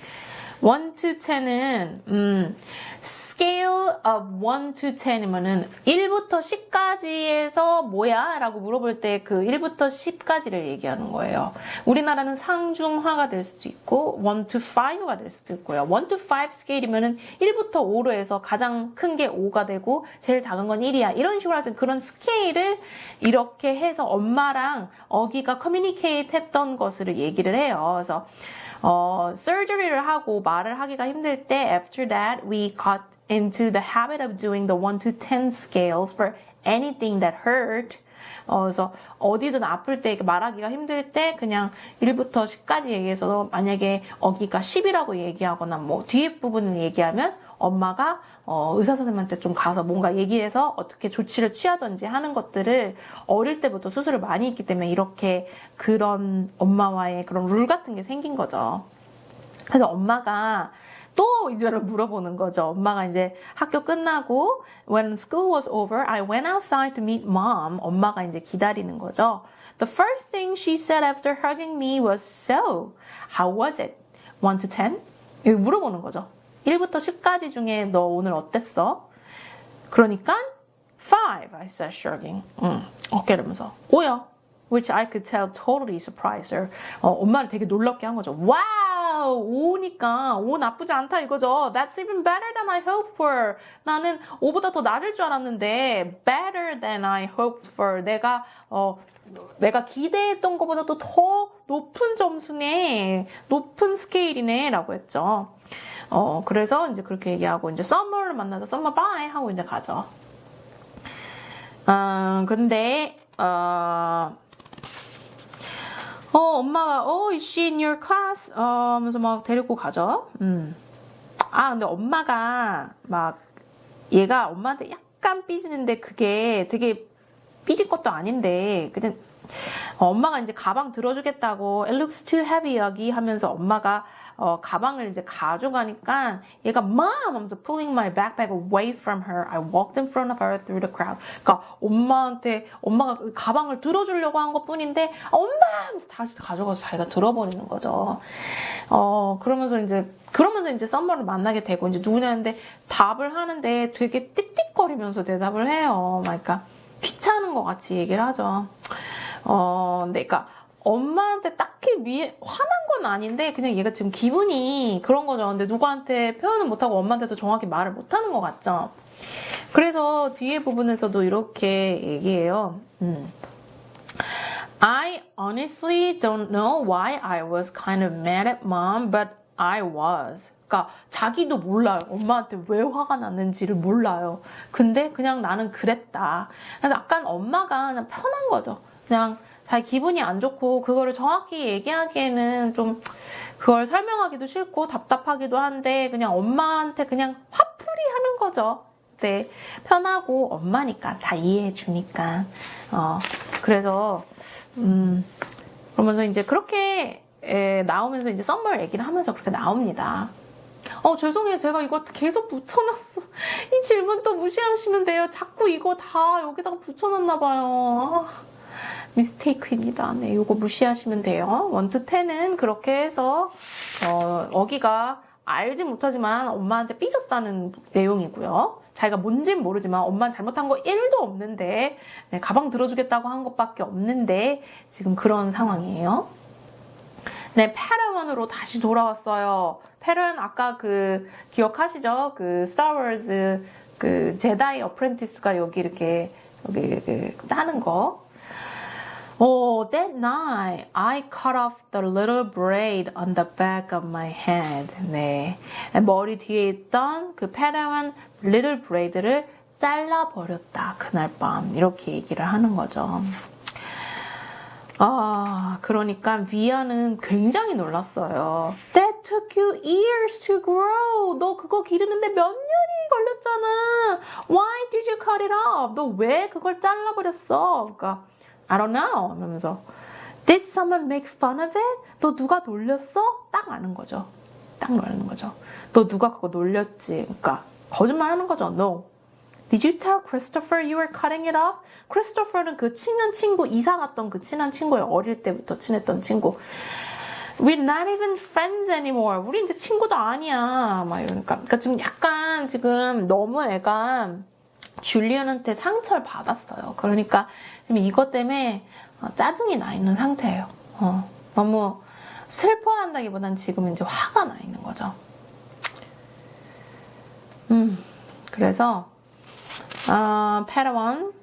1 to 10은 scale of 1 to 10이면은 1부터 10까지에서 뭐야? 라고 물어볼 때 그 1부터 10까지를 얘기하는 거예요. 우리나라는 상중하가 될 수도 있고 1 to 5가 될 수도 있고요. 1 to 5 스케일이면은 1부터 5로 해서 가장 큰 게 5가 되고 제일 작은 건 1이야. 이런 식으로 하는 그런 스케일을 이렇게 해서 엄마랑 어기가 커뮤니케이트 했던 것을 얘기를 해요. 그래서 surgery를 하고 말을 하기가 힘들 때 after that we got into the habit of doing the 1 to 10 scales for anything that hurt. 그래서 어디든 아플 때 말하기가 힘들 때 그냥 1부터 10까지 얘기해서 만약에 어기가 10이라고 얘기하거나 뭐 뒤에 부분을 얘기하면 엄마가 의사 선생님한테 좀 가서 뭔가 얘기해서 어떻게 조치를 취하든지 하는 것들을 어릴 때부터 수술을 많이 했기 때문에 이렇게 그런 엄마와의 그런 룰 같은 게 생긴 거죠. 그래서 엄마가 또 이제는 물어보는 거죠. 엄마가 이제 학교 끝나고 when school was over, I went outside to meet mom. 엄마가 이제 기다리는 거죠. The first thing she said after hugging me was, So, how was it? 1 to 10? 여기 물어보는 거죠. 1부터 10까지 중에 너 오늘 어땠어? 그러니까 5, I said shrugging. 어깨르면서 5요. Which I could tell totally surprised her. 엄마를 되게 놀랍게 한 거죠. 와우! 5니까 5 나쁘지 않다 이거죠. That's even better than I hoped for. 나는 5보다 더 낮을 줄 알았는데 better than I hoped for. 내가 기대했던 것보다도 더 높은 점수네. 높은 스케일이네. 라고 했죠. 그래서 이제 그렇게 얘기하고 이제 썸머를 만나서 썸머 바이 하고 이제 가죠. 근데 엄마가 is she in your class? 하면서 막 데리고 가죠. 근데 엄마가 막 얘가 엄마한테 약간 삐지는데 그게 되게 삐질 것도 아닌데 그냥 엄마가 이제 가방 들어주겠다고 It looks too heavy 여기 하면서 엄마가 가방을 이제 가져가니까 얘가 Mom 하면서 pulling my backpack away from her. I walked in front of her through the crowd. 그러니까 엄마가 가방을 들어주려고 한 것뿐인데 엄마 하면서 다시 가져가서 자기가 들어버리는 거죠. 그러면서 이제 썸머를 만나게 되고 이제 누구냐는데 답을 하는데 되게 띡띡거리면서 대답을 해요. 그러니까 귀찮은 것 같이 얘기를 하죠. 그러니까 엄마한테 딱히 화난 건 아닌데 그냥 얘가 지금 기분이 그런 거죠. 근데 누구한테 표현은 못하고 엄마한테도 정확히 말을 못하는 것 같죠. 그래서 뒤에 부분에서도 이렇게 얘기해요. I honestly don't know why I was kind of mad at mom, but I was. 그러니까 자기도 몰라요. 엄마한테 왜 화가 났는지를 몰라요. 근데 그냥 나는 그랬다. 그래서 약간 엄마가 그냥 편한 거죠. 그냥 자기 기분이 안 좋고 그거를 정확히 얘기하기에는 좀 그걸 설명하기도 싫고 답답하기도 한데 그냥 엄마한테 그냥 화풀이 하는 거죠. 네, 편하고 엄마니까 다 이해해 주니까. 그래서 그러면서 이제 그렇게 나오면서 이제 썸머 얘기를 하면서 그렇게 나옵니다. 죄송해요. 제가 이거 계속 붙여놨어. 이 질문 또 무시하시면 돼요. 자꾸 이거 다 여기다가 붙여놨나 봐요. 미스테이크입니다. 네, 이거 무시하시면 돼요. 1 to 10은 그렇게 해서 어기가 알지 못하지만 엄마한테 삐졌다는 내용이고요. 자기가 뭔진 모르지만 엄마는 잘못한 거 1도 없는데 네, 가방 들어주겠다고 한 것밖에 없는데 지금 그런 상황이에요. 네, 패러원으로 다시 돌아왔어요. 패러원 아까 그 기억하시죠? 그 스타워즈 그 제다이 어프렌티스가 여기 이렇게 여기 따는 거. Oh, that night I cut off the little braid on the back of my head. 네, 머리 뒤에 있던 그 패러원 little braid를 잘라버렸다. 그날 밤 이렇게 얘기를 하는 거죠. 그러니까 위아는 굉장히 놀랐어요. That took you years to grow. 너 그거 기르는데 몇 년이 걸렸잖아. Why did you cut it off? 너 왜 그걸 잘라버렸어? 그러니까 I don't know. 이러면서 Did someone make fun of it? 너 누가 놀렸어? 딱 아는 거죠. 딱 놀라는 거죠. 너 누가 그거 놀렸지? 그러니까 거짓말 하는 거죠. No. Did you tell Christopher you were cutting it off? 크리스토퍼는 그 친한 친구, 이사 갔던 그 친한 친구예요. 어릴 때부터 친했던 친구. We're not even friends anymore. 우리 이제 친구도 아니야. 막 이러니까. 그러니까 지금 약간 지금 너무 애가 줄리언한테 상처를 받았어요. 그러니까 지금 이것 때문에 짜증이 나 있는 상태예요. 너무 슬퍼한다기보단 지금 이제 화가 나 있는 거죠. 그래서 패러원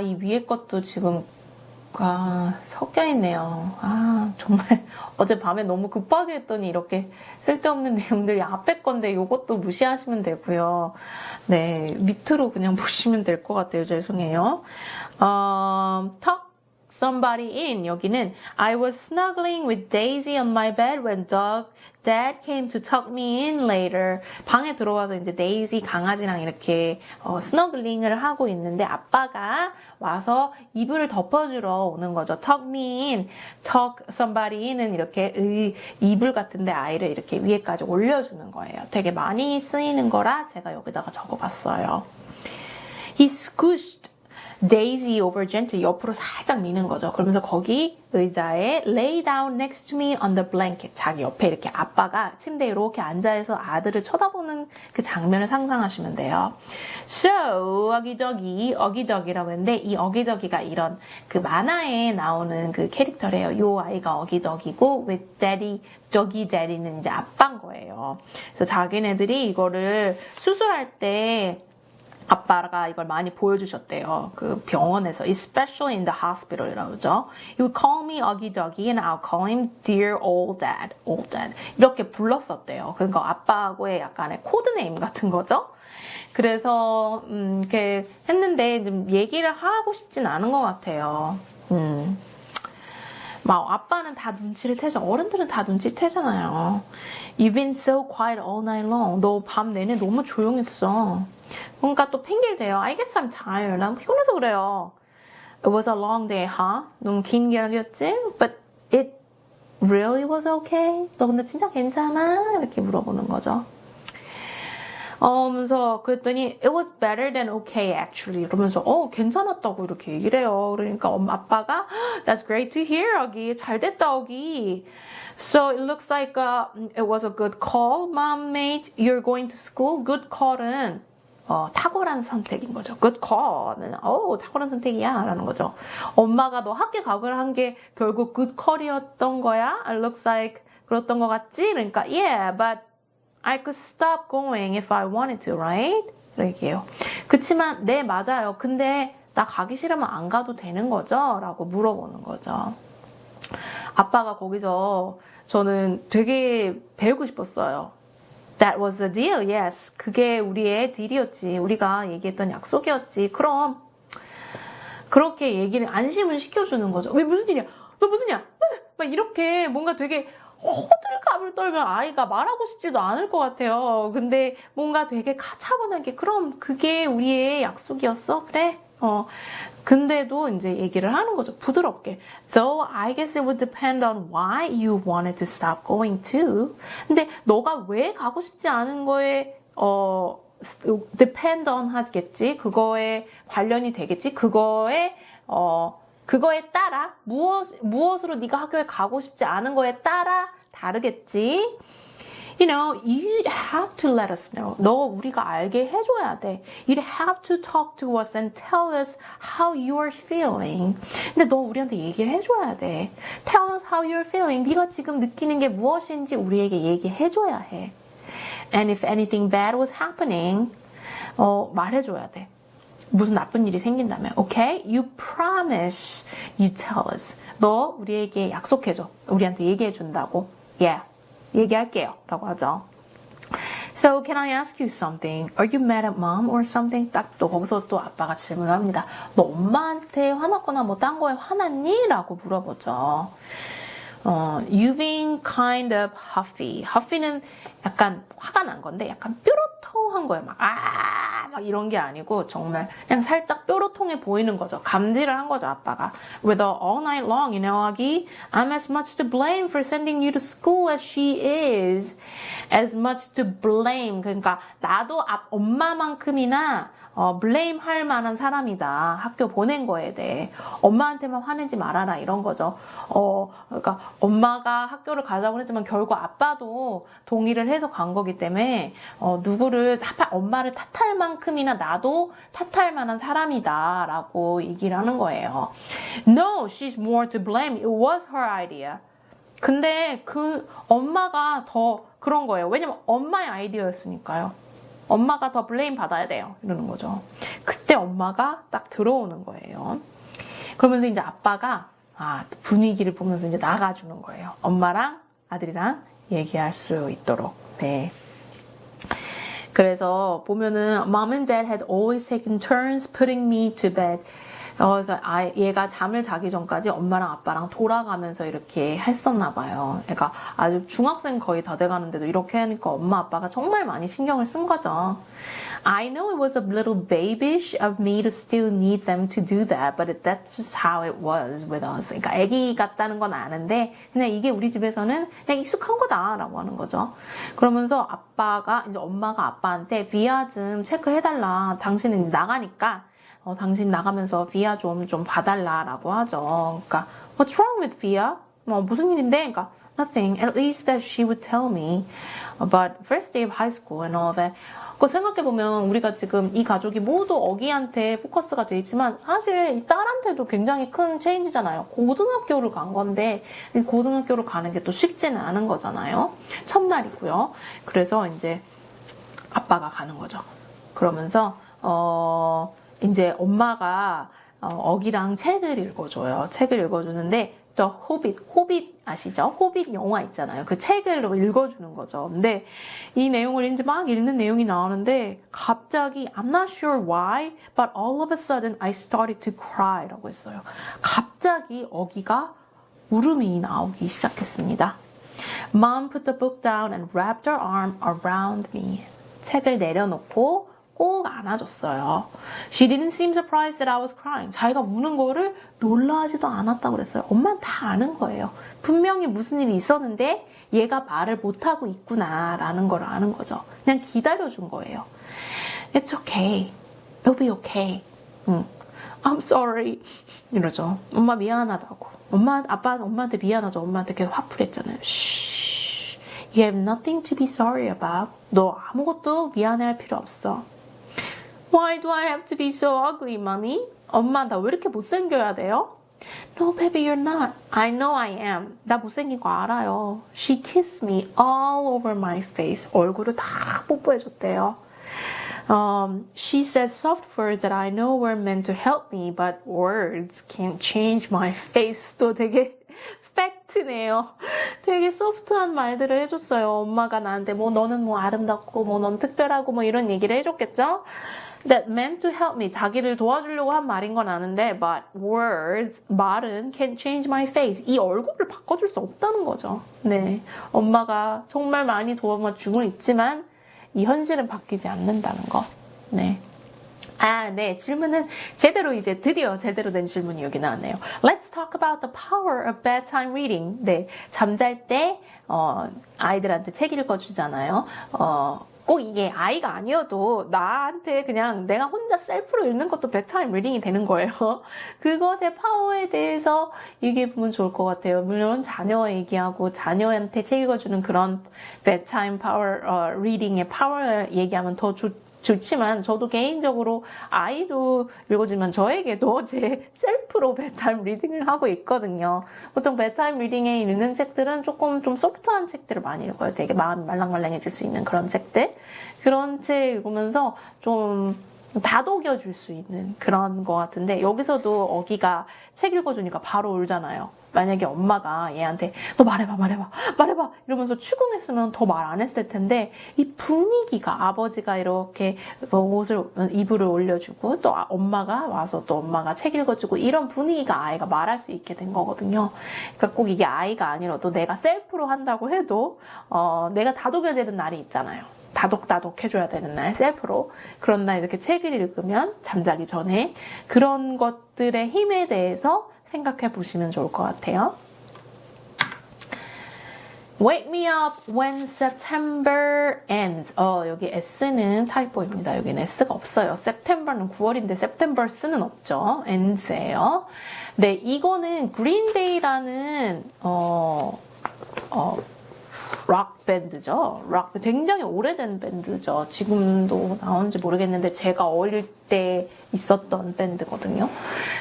이 위에 것도 지금 섞여 있네요. 정말 어젯밤에 너무 급하게 했더니 이렇게 쓸데없는 내용들이 앞에 건데 이것도 무시하시면 되고요. 네, 밑으로 그냥 보시면 될 것 같아요. 죄송해요. Tuck somebody in. 여기는 I was snuggling with Daisy on my bed when Dad came to tuck me in later. 방에 들어와서 이제 데이지 강아지랑 이렇게 스너글링을 하고 있는데 아빠가 와서 이불을 덮어주러 오는 거죠. tuck me in, tuck somebody in은 이렇게 이불 같은데 아이를 이렇게 위에까지 올려주는 거예요. 되게 많이 쓰이는 거라 제가 여기다가 적어봤어요. He squished Daisy over gently. 옆으로 살짝 미는 거죠. 그러면서 거기 의자에 lay down next to me on the blanket. 자기 옆에 이렇게 아빠가 침대에 이렇게 앉아서 아들을 쳐다보는 그 장면을 상상하시면 돼요. So, 어기저기라고 했는데 이 어기저기가 이런 그 만화에 나오는 그 캐릭터래요. 요 아이가 어기저기고 with daddy, 저기 daddy는 이제 아빠인 거예요. 그래서 자기네들이 이거를 수술할 때 아빠가 이걸 많이 보여주셨대요. 그 병원에서, especially in the hospital이라고 그러죠. You call me 어기저기 and I'll call him dear old dad, old dad. 이렇게 불렀었대요. 그러니까 아빠하고의 약간의 코드네임 같은 거죠. 그래서 이렇게 했는데 좀 얘기를 하고 싶진 않은 것 같아요. 막 아빠는 다 눈치를 채죠. 어른들은 다 눈치 채잖아요. You've been so quiet all night long. 너 밤 내내 너무 조용했어. 그러니까 또 핑계를 대요. I guess I'm tired. 난 피곤해서 그래요. It was a long day, huh? 너무 긴 기간이었지? But it really was okay? 너 근데 진짜 괜찮아? 이렇게 물어보는 거죠. 그러면서 그랬더니 it was better than okay actually 이러면서 괜찮았다고 이렇게 얘기를 해요. 그러니까 아빠가 that's great to hear 어기 잘 됐다 어기. So it looks like it was a good call mom made. You're going to school. Good call은 탁월한 선택인 거죠. Good call는 탁월한 선택이야 라는 거죠. 엄마가 너 학교 가거라 한 게 결국 good call이었던 거야. It looks like 그랬던 것 같지? 그러니까 yeah but I could stop going if I wanted to, right? 이렇게 얘기해요. 그치만 네 맞아요. 근데 나 가기 싫으면 안 가도 되는 거죠? 라고 물어보는 거죠. 아빠가 거기서 저는 되게 배우고 싶었어요. That was the deal, yes. 그게 우리의 딜이었지. 우리가 얘기했던 약속이었지. 그럼 그렇게 얘기를 안심을 시켜주는 거죠. 왜 무슨 일이야? 너 무슨 일이야? 막 이렇게 뭔가 되게 호들갑을 떨면 아이가 말하고 싶지도 않을 것 같아요. 근데 뭔가 되게 차분하게 그럼 그게 우리의 약속이었어? 그래? 근데도 이제 얘기를 하는 거죠. 부드럽게. Though I guess it would depend on why you wanted to stop going to. 근데 너가 왜 가고 싶지 않은 거에 depend on 하겠지. 그거에 관련이 되겠지. 그거에 따라 무엇으로 네가 학교에 가고 싶지 않은 거에 따라 다르겠지. You know, you have to let us know. 너 우리가 알게 해줘야 돼. You have to talk to us and tell us how you're feeling. 근데 너 우리한테 얘기를 해줘야 돼. Tell us how you're feeling. 네가 지금 느끼는 게 무엇인지 우리에게 얘기해줘야 해. And if anything bad was happening, 말해줘야 돼. 무슨 나쁜 일이 생긴다면, okay? You promise, you tell us. 너 우리에게 약속해줘. 우리한테 얘기해준다고. Yeah, 얘기할게요. 라고 하죠. So, can I ask you something? Are you mad at mom or something? 딱 또 거기서 또 아빠가 질문합니다. 너 엄마한테 화났거나 뭐 딴 거에 화났니? 라고 물어보죠. You being kind of huffy. huffy는 약간 화가 난 건데 약간 뾰로통한 거예요. 막 이런 게 아니고 정말 그냥 살짝 뾰로통해 보이는 거죠. 감지를 한 거죠, 아빠가. With all night long, you know, 아기, I'm as much to blame for sending you to school as she is. As much to blame. 그러니까 나도 엄마만큼이나 blame 할 만한 사람이다. 학교 보낸 거에 대해. 엄마한테만 화내지 말아라. 이런 거죠. 그러니까 엄마가 학교를 가자고 했지만 결국 아빠도 동의를 해서 간 거기 때문에 누구를 엄마를 탓할 만큼이나 나도 탓할 만한 사람이다. 라고 얘기를 하는 거예요. No, she's more to blame. It was her idea. 근데 그 엄마가 더 그런 거예요. 왜냐면 엄마의 아이디어였으니까요. 엄마가 더 블레임 받아야 돼요. 이러는 거죠. 그때 엄마가 딱 들어오는 거예요. 그러면서 이제 아빠가 분위기를 보면서 이제 나가주는 거예요. 엄마랑 아들이랑 얘기할 수 있도록. 네. 그래서 보면은 Mom and Dad had always taken turns putting me to bed. 그래서 얘가 잠을 자기 전까지 엄마랑 아빠랑 돌아가면서 이렇게 했었나 봐요. 그러니까 아주 중학생 거의 다 돼가는데도 이렇게 하니까 엄마 아빠가 정말 많이 신경을 쓴 거죠. I know it was a little babyish of me to still need them to do that, but that's just how it was with us. 그러니까 아기 같다는 건 아는데 그냥 이게 우리 집에서는 그냥 익숙한 거다라고 하는 거죠. 그러면서 이제 엄마가 아빠한테 비아 좀 체크해달라. 당신은 나가니까 당신 나가면서 비아 좀 봐달라라고 하죠. 그러니까 What's wrong with Via? 무슨 일인데? 그러니까 Nothing. At least that she would tell me about first day of high school and all that. 그 생각해보면 우리가 지금 이 가족이 모두 어기한테 포커스가 돼 있지만 사실 이 딸한테도 굉장히 큰 체인지잖아요. 고등학교를 간 건데 이 고등학교를 가는 게 또 쉽지는 않은 거잖아요. 첫날이고요. 그래서 이제 아빠가 가는 거죠. 그러면서 이제 엄마가 어기랑 책을 읽어줘요. 책을 읽어주는데 또 호빗 아시죠? 호빗 영화 있잖아요. 그 책을 읽어주는 거죠. 근데 이 내용을 이제 막 읽는 내용이 나오는데 갑자기 I'm not sure why, but all of a sudden I started to cry 라고 했어요. 갑자기 어기가 울음이 나오기 시작했습니다. Mom put the book down and wrapped her arm around me. 책을 내려놓고 꼭 안아줬어요. She didn't seem surprised that I was crying. 자기가 우는 거를 놀라지도 않았다고 그랬어요. 엄마는 다 아는 거예요. 분명히 무슨 일이 있었는데 얘가 말을 못하고 있구나 라는 걸 아는 거죠. 그냥 기다려준 거예요. It's okay. It'll be okay. I'm sorry. 이러죠. 엄마 미안하다고. 아빠 엄마한테 미안하죠. 엄마한테 계속 화풀이했잖아요. Shh. You have nothing to be sorry about. 너 아무것도 미안해할 필요 없어. Why do I have to be so ugly, mommy? 엄마, 나 왜 이렇게 못생겨야 돼요? No, baby, you're not. I know I am. 나 못생긴 거 알아요. She kissed me all over my face. 얼굴을 다 뽀뽀해줬대요. She said soft words that I know were meant to help me, but words can't change my face. 또 되게 팩트네요. 되게 소프트한 말들을 해줬어요. 엄마가 나한테 너는 아름답고 넌 특별하고 이런 얘기를 해줬겠죠? That meant to help me. 자기를 도와주려고 한 말인 건 아는데 but 말은 can't change my face. 이 얼굴을 바꿔줄 수 없다는 거죠. 네, 엄마가 정말 많이 도와주고 있지만 이 현실은 바뀌지 않는다는 거. 네. 네. 질문은 드디어 제대로 된 질문이 여기 나왔네요. Let's talk about the power of bedtime reading. 네. 잠잘 때, 아이들한테 책 읽어주잖아요. 꼭 이게 아이가 아니어도 나한테 그냥 내가 혼자 셀프로 읽는 것도 bedtime reading이 되는 거예요. 그것의 파워에 대해서 얘기해보면 좋을 것 같아요. 물론 자녀 얘기하고 자녀한테 책 읽어주는 그런 bedtime power, reading의 파워를 얘기하면 더 좋지만 저도 개인적으로 아이도 읽어주면 저에게도 제 셀프로 bedtime 리딩을 하고 있거든요. 보통 bedtime 리딩에 읽는 책들은 조금 좀 소프트한 책들을 많이 읽어요. 되게 마음이 말랑말랑해질 수 있는 그런 책들. 그런 책 읽으면서 좀 다독여줄 수 있는 그런 것 같은데 여기서도 어기가 책 읽어주니까 바로 울잖아요. 만약에 엄마가 얘한테 너 말해봐 이러면서 추궁했으면 더 말 안 했을 텐데 이 분위기가 아버지가 이렇게 이불을 올려주고 또 엄마가 와서 또 엄마가 책 읽어주고 이런 분위기가 아이가 말할 수 있게 된 거거든요. 그러니까 꼭 이게 아이가 아니라도 내가 셀프로 한다고 해도 내가 다독여지는 날이 있잖아요. 다독다독 해줘야 되는 날, 셀프로. 그런 날 이렇게 책을 읽으면 잠자기 전에 그런 것들의 힘에 대해서 생각해 보시면 좋을 것 같아요. Wake me up when September ends. 여기 S는 타이포입니다. 여기는 S가 없어요. September는 9월인데 Septembers는 없죠. ends예요. 네, 이거는 Green Day라는 락 밴드죠. 굉장히 오래된 밴드죠. 지금도 나오는지 모르겠는데 제가 어릴 때 있었던 밴드거든요.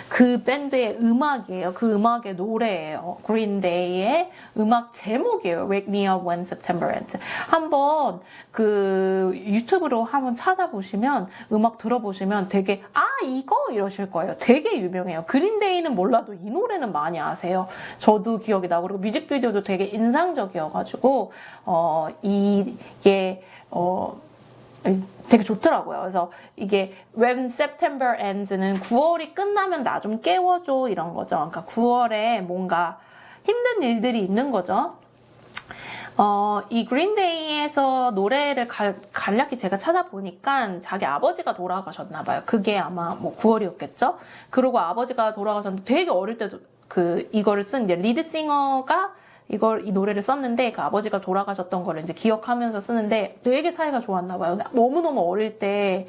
그 밴드의 음악이에요. 그 음악의 노래예요. Green Day의 음악 제목이에요. Wake Me Up When September Ends. 한번 그 유튜브로 한번 찾아보시면 음악 들어보시면 되게 이거 이러실 거예요. 되게 유명해요. 그린 데이는 몰라도 이 노래는 많이 아세요. 저도 기억이 나고 그리고 뮤직비디오도 되게 인상적이어가지고 이게 되게 좋더라고요. 그래서 이게 When September Ends는 9월이 끝나면 나 좀 깨워줘 이런 거죠. 그러니까 9월에 뭔가 힘든 일들이 있는 거죠. 이 그린데이에서 노래를 간략히 제가 찾아보니까 자기 아버지가 돌아가셨나 봐요. 그게 아마 뭐 9월이었겠죠? 그리고 아버지가 돌아가셨는데 되게 어릴 때도 이거를 쓴 이제 리드싱어가 이 노래를 썼는데 그 아버지가 돌아가셨던 거를 이제 기억하면서 쓰는데 되게 사이가 좋았나 봐요. 너무너무 어릴 때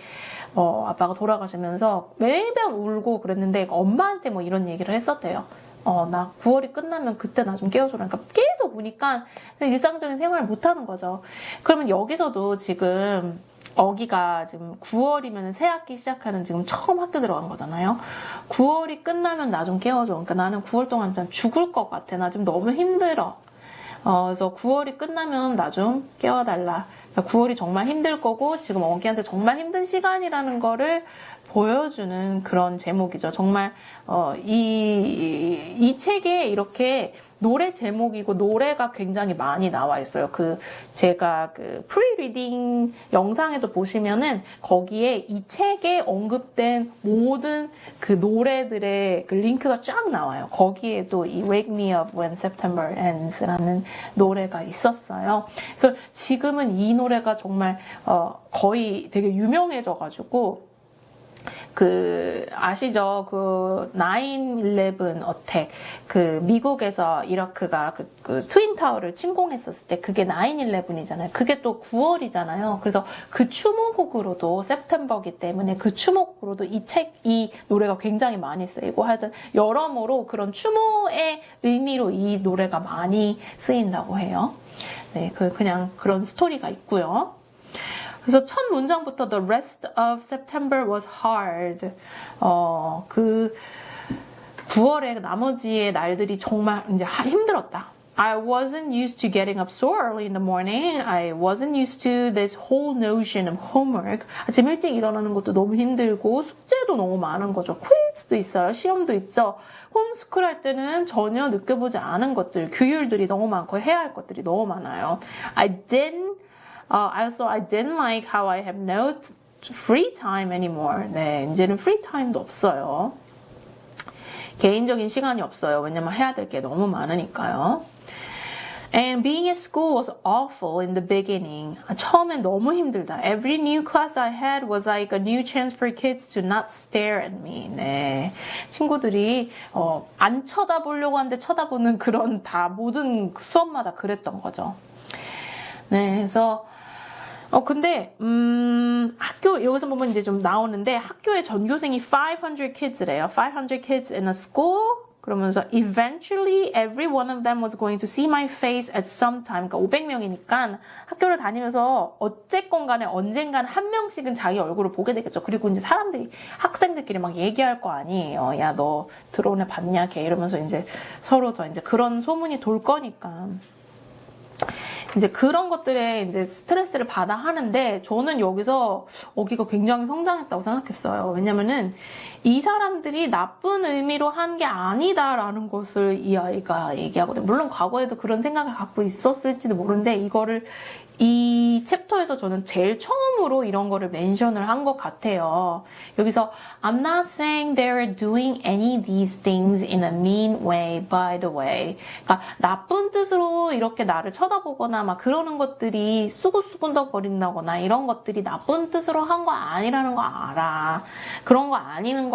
아빠가 돌아가시면서 매번 울고 그랬는데 엄마한테 뭐 이런 얘기를 했었대요. 나 9월이 끝나면 그때 나 좀 깨워줘라. 그러니까 계속 우니까 일상적인 생활을 못하는 거죠. 그러면 여기서도 지금 어기가 지금 9월이면 새 학기 시작하는 지금 처음 학교 들어간 거잖아요. 9월이 끝나면 나 좀 깨워줘. 그러니까 나는 9월 동안 진짜 죽을 것 같아. 나 지금 너무 힘들어. 그래서 9월이 끝나면 나 좀 깨워달라. 그러니까 9월이 정말 힘들 거고 지금 어기한테 정말 힘든 시간이라는 거를 보여주는 그런 제목이죠. 정말 이 책에 이렇게 노래 제목이고 노래가 굉장히 많이 나와 있어요. 제가 프리리딩 영상에도 보시면은 거기에 이 책에 언급된 모든 그 노래들의 그 링크가 쫙 나와요. 거기에도 이 Wake Me Up When September Ends라는 노래가 있었어요. 그래서 지금은 이 노래가 정말 거의 되게 유명해져가지고 아시죠? 9/11 어택. 미국에서 이라크가 트윈타워를 침공했었을 때 그게 9/11이잖아요. 그게 또 9월이잖아요. 그래서 그 추모곡으로도 september이기 때문에 그 추모곡으로도 이 노래가 굉장히 많이 쓰이고 하여튼 여러모로 그런 추모의 의미로 이 노래가 많이 쓰인다고 해요. 네, 그냥 그런 스토리가 있고요. 그래서 첫 문장부터 The rest of September was hard. 9월의 나머지의 날들이 정말 이제 힘들었다. I wasn't used to getting up so early in the morning. I wasn't used to this whole notion of homework. 아침 일찍 일어나는 것도 너무 힘들고 숙제도 너무 많은 거죠. 퀴즈도 있어요. 시험도 있죠. 홈스쿨 할 때는 전혀 느껴보지 않은 것들, 규율들이 너무 많고 해야 할 것들이 너무 많아요. I didn't like how I have no free time anymore. 네, 이제는 free time도 없어요. 개인적인 시간이 없어요. 왜냐면 해야 될 게 너무 많으니까요. And being at school was awful in the beginning. 처음엔 너무 힘들다. Every new class I had was like a new chance for kids to not stare at me. 네, 친구들이 안 쳐다보려고 하는데 쳐다보는 그런 모든 수업마다 그랬던 거죠. 네, 그래서 근데 학교 여기서 보면 이제 좀 나오는데 학교에 전교생이 500 kids래요. 500 kids in a school. 그러면서 eventually every one of them was going to see my face at some time. 그러니까 500명이니까 학교를 다니면서 어쨌건 간에 언젠간 한 명씩은 자기 얼굴을 보게 되겠죠. 그리고 이제 사람들이 학생들끼리 막 얘기할 거 아니에요. 야, 너 들어온 애 봤냐? 걔 이러면서 이제 서로 더 이제 그런 소문이 돌 거니까. 이제 그런 것들에 이제 스트레스를 받아 하는데 저는 여기서 어기가 굉장히 성장했다고 생각했어요. 왜냐면은 이 사람들이 나쁜 의미로 한 게 아니다라는 것을 이 아이가 얘기하거든요. 물론 과거에도 그런 생각을 갖고 있었을지도 모르는데 이거를 이 챕터에서 저는 제일 처음으로 이런 거를 멘션을 한 것 같아요. 여기서 I'm not saying they're doing any of these things in a mean way, by the way. 그러니까 나쁜 뜻으로 이렇게 나를 쳐다보거나 막 그러는 것들이 수근수근덕거린다거나 이런 것들이 나쁜 뜻으로 한 거 아니라는 거 알아. 그런 거 아니라는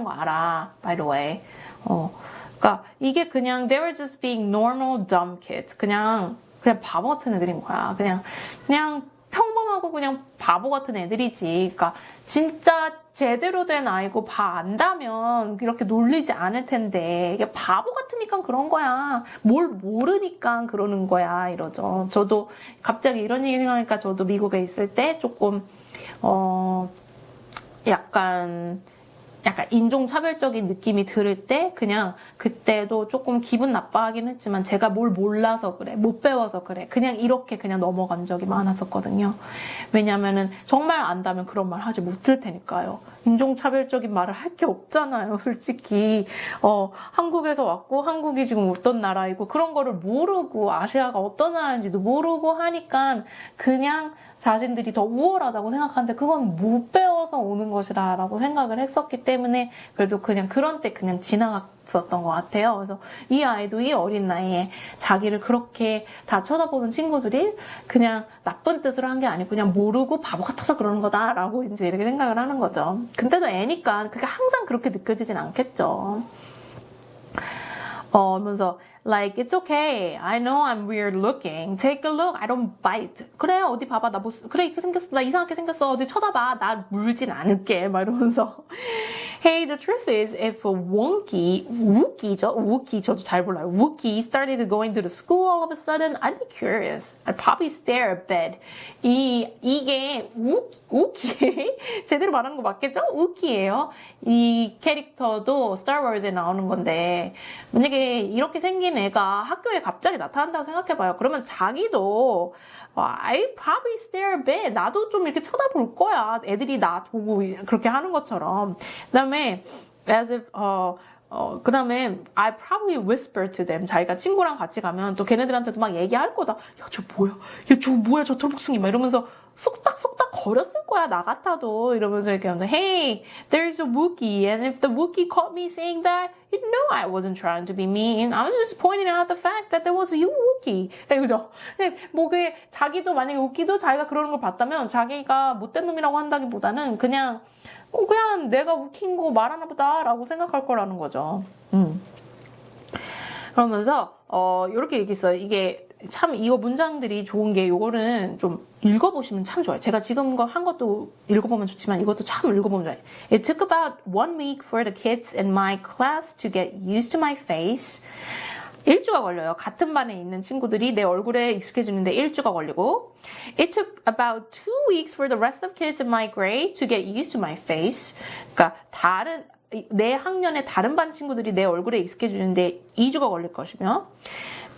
거 알아, by the way. 그러니까 이게 그냥 they were just being normal dumb kids. 그냥 바보 같은 애들인 거야. 그냥 평범하고 그냥 바보 같은 애들이지. 그러니까 진짜 제대로 된 아이고 바 안다면 이렇게 놀리지 않을 텐데 이게 바보 같으니까 그런 거야. 뭘 모르니까 그러는 거야. 이러죠. 저도 갑자기 이런 얘기 생각하니까 저도 미국에 있을 때 조금 약간 인종차별적인 느낌이 들을 때 그냥 그때도 조금 기분 나빠하긴 했지만 제가 뭘 몰라서 그래, 못 배워서 그래, 그냥 이렇게 그냥 넘어간 적이 많았었거든요. 왜냐면은 정말 안다면 그런 말 하지 못할 테니까요. 인종차별적인 말을 할 게 없잖아요, 솔직히. 한국에서 왔고 한국이 지금 어떤 나라이고 그런 거를 모르고 아시아가 어떤 나라인지도 모르고 하니까 그냥 자신들이 더 우월하다고 생각하는데 그건 못 배워서 오는 것이라고 생각을 했었기 때문에 그래도 그냥 그런 때 그냥 지나갔었던 것 같아요. 그래서 이 아이도 이 어린 나이에 자기를 그렇게 다 쳐다보는 친구들이 그냥 나쁜 뜻으로 한 게 아니고 그냥 모르고 바보 같아서 그러는 거다라고 이제 이렇게 생각을 하는 거죠. 근데도 애니까 그게 항상 그렇게 느껴지진 않겠죠. 하면서 like it's okay. I know I'm weird looking. Take a look. I don't bite. 그래 어디 봐봐 나 그래 이렇게 생겼어 나 이상하게 생겼어 어디 쳐다봐 나 물진 않을게 막 이러면서 Hey, the truth is, if a Wookie, 저도 잘 몰라요. Wookie started going to the school all of a sudden, I'd be curious. I'd probably stare a bit. 이게 Wookie? 제대로 말하는 거 맞겠죠? Wookie예요. 이 캐릭터도 스타워즈에 나오는 건데, 만약에 이렇게 생긴 애가 학교에 갑자기 나타난다고 생각해봐요. 그러면 자기도 I probably stare a bit. 나도 좀 이렇게 쳐다볼 거야. 애들이 나 보고 그렇게 하는 것처럼. 그다음에 as if 그다음에 I probably whisper to them. 자기가 친구랑 같이 가면 또 걔네들한테도 막 얘기할 거다. 야, 저 뭐야? 야, 저 뭐야? 저 털복숭이 막 이러면서 쏙닥쏙닥 거렸을 거야 나 같아도 이러면서 이렇게 하면서 Hey, there's a Wookie and if the Wookie caught me saying that, you know I wasn't trying to be mean. I was just pointing out the fact that there was a Wookie. 그죠? 뭐 그게 자기도 만약에 Wookie도 자기가 그러는 걸 봤다면 자기가 못된 놈이라고 한다기보다는 그냥 내가 웃긴 거 말하나 보다라고 생각할 거라는 거죠. 그러면서 이렇게 얘기했어요. 이게 참 이거 문장들이 좋은 게 요거는 좀 읽어보시면 참 좋아요. 제가 지금 한 것도 읽어보면 좋지만 이것도 참 읽어보면 좋아요. It took about 1 week for the kids in my class to get used to my face. 1주가 걸려요. 같은 반에 있는 친구들이 내 얼굴에 익숙해지는데 1주가 걸리고 It took about 2 weeks for the rest of kids in my grade to get used to my face. 그러니까 내 학년의 다른 반 친구들이 내 얼굴에 익숙해지는데 2주가 걸릴 것이며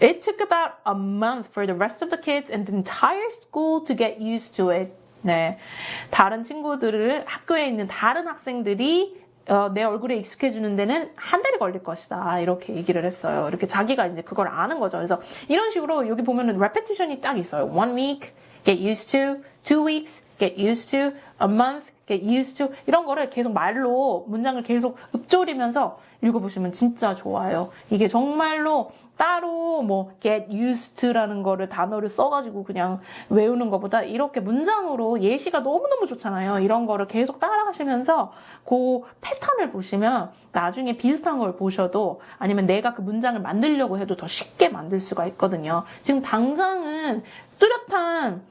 It took about a month for the rest of the kids and the entire school to get used to it. 네, 다른 친구들을 학교에 있는 다른 학생들이 내 얼굴에 익숙해지는 데는 한 달이 걸릴 것이다. 이렇게 얘기를 했어요. 이렇게 자기가 이제 그걸 아는 거죠. 그래서 이런 식으로 여기 보면은 repetition이 딱 있어요. 1 week, get used to, 2 weeks, get used to, a month, get used to 이런 거를 계속 말로 문장을 계속 읊조리면서 읽어보시면 진짜 좋아요. 이게 정말로 따로 뭐 get used to라는 거를 단어를 써가지고 그냥 외우는 것보다 이렇게 문장으로 예시가 너무너무 좋잖아요. 이런 거를 계속 따라가시면서 그 패턴을 보시면 나중에 비슷한 걸 보셔도 아니면 내가 그 문장을 만들려고 해도 더 쉽게 만들 수가 있거든요. 지금 당장은 뚜렷한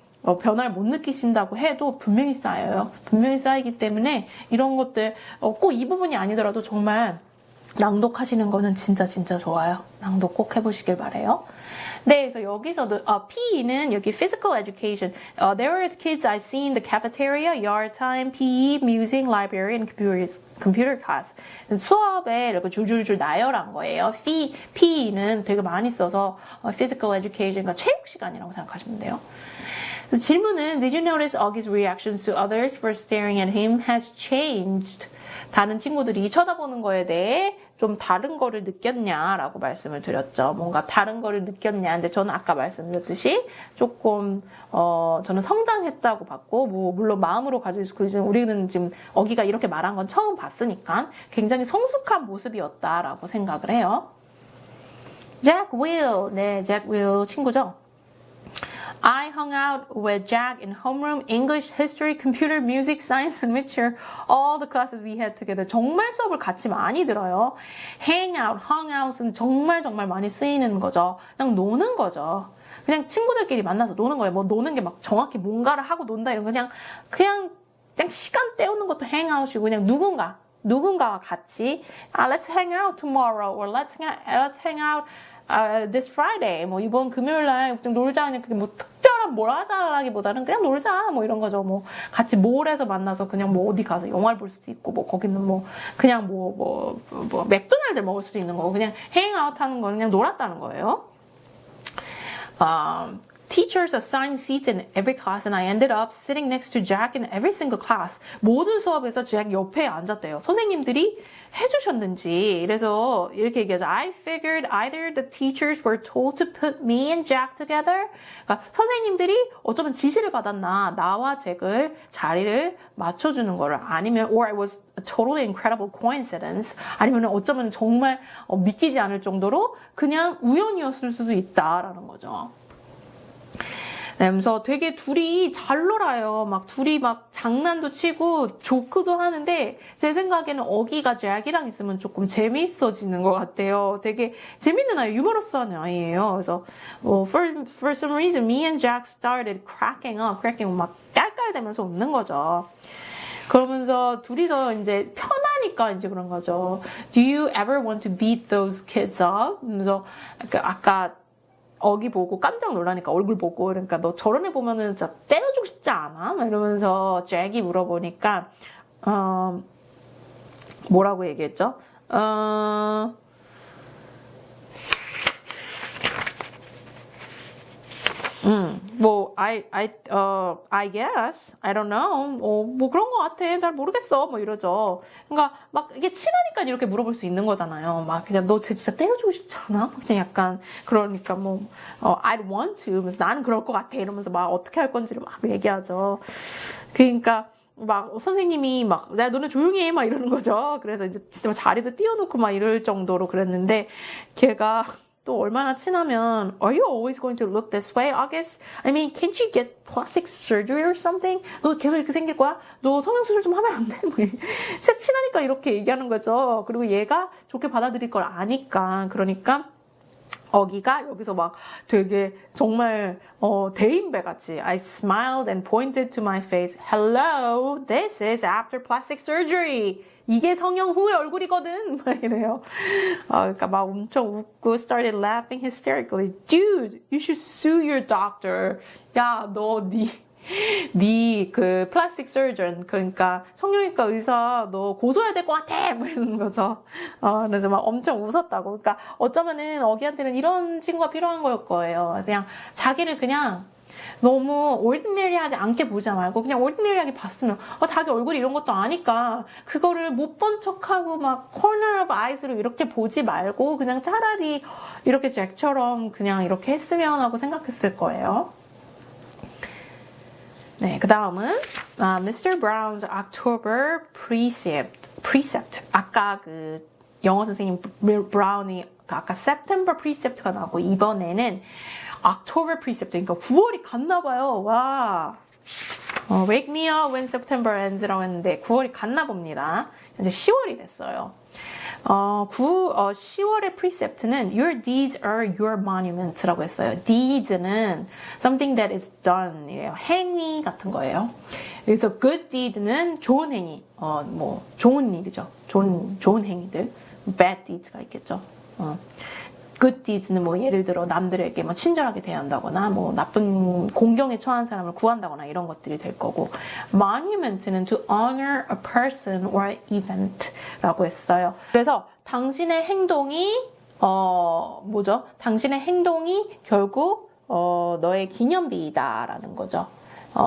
변화를 못 느끼신다고 해도 분명히 쌓여요. 분명히 쌓이기 때문에 이런 것들 꼭 이 부분이 아니더라도 정말 낭독하시는 거는 진짜 좋아요. 낭독 꼭 해보시길 바래요. 네, 그래서 여기서도 PE는 여기 physical education. There were the kids I see in the cafeteria, yard time, PE, music, library, and computer class. 수업에 이렇게 줄줄줄 나열한 거예요. PE는 되게 많이 써서 physical education, 그러니까 체육 시간이라고 생각하시면 돼요. 그래서 질문은 Did you notice Augie's reactions to others for staring at him has changed? 다른 친구들이 쳐다보는 거에 대해 좀 다른 거를 느꼈냐라고 말씀을 드렸죠. 뭔가 다른 거를 느꼈냐. 근데 저는 아까 말씀드렸듯이 조금 저는 성장했다고 봤고 물론 마음으로 가지고 있고 우리는 지금 어기가 이렇게 말한 건 처음 봤으니까 굉장히 성숙한 모습이었다라고 생각을 해요. Jack Will. 네, Jack Will 친구죠. I hung out with Jack in homeroom, English, history, computer, music, science, and literature. All the classes we had together. 정말 수업을 같이 많이 들어요. Hang out, hung out은 정말 많이 쓰이는 거죠. 그냥 노는 거죠. 그냥 친구들끼리 만나서 노는 거예요. 뭐 노는 게 막 정확히 뭔가를 하고 논다 이런 거 그냥 시간 때우는 것도 hang out이고 그냥 누군가와 같이 let's hang out tomorrow or let's hang out this Friday. 뭐 이번 금요일 날 놀자. 그냥 그게 뭐 특별한 뭘 하자라기보다는 그냥 놀자. 뭐 이런 거죠. 뭐 같이 몰에서 만나서 그냥 뭐 어디 가서 영화를 볼 수도 있고 뭐 거기는 뭐 그냥 뭐 맥도날드 먹을 수도 있는 거고 그냥 hang out 하는 거 그냥 놀았다는 거예요. Teachers assigned seats in every class and I ended up sitting next to Jack in every single class. 모든 수업에서 Jack 옆에 앉았대요. 선생님들이 해주셨는지. 그래서 이렇게 얘기하죠. I figured either the teachers were told to put me and Jack together. 그러니까 선생님들이 어쩌면 지시를 받았나. 나와 잭을 자리를 맞춰주는 거를 아니면 or it was a totally incredible coincidence. 아니면 어쩌면 정말 믿기지 않을 정도로 그냥 우연이었을 수도 있다라는 거죠. 네, 그래서 되게 둘이 잘 놀아요. 막 둘이 막 장난도 치고 조크도 하는데 제 생각에는 어기가 잭이랑 있으면 조금 재미있어지는 것 같아요. 되게 재밌는 아이, 유머러스한 아이예요. 그래서 for some reason me and Jack started cracking 막 깔깔대면서 웃는 거죠. 그러면서 둘이서 이제 편하니까 이제 그런 거죠. Do you ever want to beat those kids up? 그래서 아까 어기 보고 깜짝 놀라니까 얼굴 보고 그러니까 너 저런 애 보면은 진짜 때려주고 싶지 않아? 막 이러면서 잭이 물어보니까 뭐라고 얘기했죠? 뭐 I guess I don't know 뭐 그런 거 같아 잘 모르겠어 뭐 이러죠. 그러니까 막 이게 친하니까 이렇게 물어볼 수 있는 거잖아요. 막 그냥 너 진짜 때려주고 싶지 않아? 그냥 약간 그러니까 뭐 I'd want to 그래서 나는 그럴 것 같아 이러면서 막 어떻게 할 건지를 막 얘기하죠. 그러니까 막 선생님이 막 야 너네 조용히 해 막 이러는 거죠. 그래서 이제 진짜 막 자리도 띄워놓고 막 이럴 정도로 그랬는데 걔가 또 얼마나 친하면 Are you always going to look this way, August? I mean, can't you get plastic surgery or something? 너 계속 이렇게 생길 거야? 너 성형수술 좀 하면 안 돼? 뭐 진짜 친하니까 이렇게 얘기하는 거죠. 그리고 얘가 좋게 받아들일 걸 아니까 그러니까 어기가 여기서 막 되게 정말 대인배 같이 I smiled and pointed to my face. Hello, this is after plastic surgery. 이게 성형 후의 얼굴이거든. 막 이래요. 그러니까 막 엄청 웃고 started laughing hysterically. Dude, you should sue your doctor. 야, 너 네 그 플라스틱 서전 그러니까 성형외과 의사 너 고소해야 될 것 같아 뭐 이러는 거죠. 그래서 막 엄청 웃었다고. 그러니까 어쩌면은 어기한테는 이런 친구가 필요한 걸 거예요. 그냥 자기를 그냥 너무 올디너리하지 않게 보지 말고 그냥 올디너리하게 봤으면 자기 얼굴이 이런 것도 아니까 그거를 못 본 척하고 막 corner of eyes로 이렇게 보지 말고 그냥 차라리 이렇게 잭처럼 그냥 이렇게 했으면 하고 생각했을 거예요. 네, 그 다음은 Mr. Brown's October Precept. 아까 그 영어 선생님 브라운이 아까 September Precept가 나오고 이번에는 October Precept, 그러니까 9월이 갔나 봐요. 와, Wake me up when September ends라고 했는데 9월이 갔나 봅니다. 이제 10월이 됐어요. 10월의 precept는 Your deeds are your monument라고 했어요. deeds는 something that is done 이에요. 행위 같은 거예요. 그래서 good deed는 좋은 행위, 뭐 좋은 일이죠. 좋은 행위들. bad deeds가 있겠죠. good deeds는 뭐 예를 들어 남들에게 뭐 친절하게 대한다거나 뭐 나쁜 공경에 처한 사람을 구한다거나 이런 것들이 될 거고 monument는 to honor a person or event라고 했어요. 그래서 당신의 행동이 당신의 행동이 결국 너의 기념비이다라는 거죠.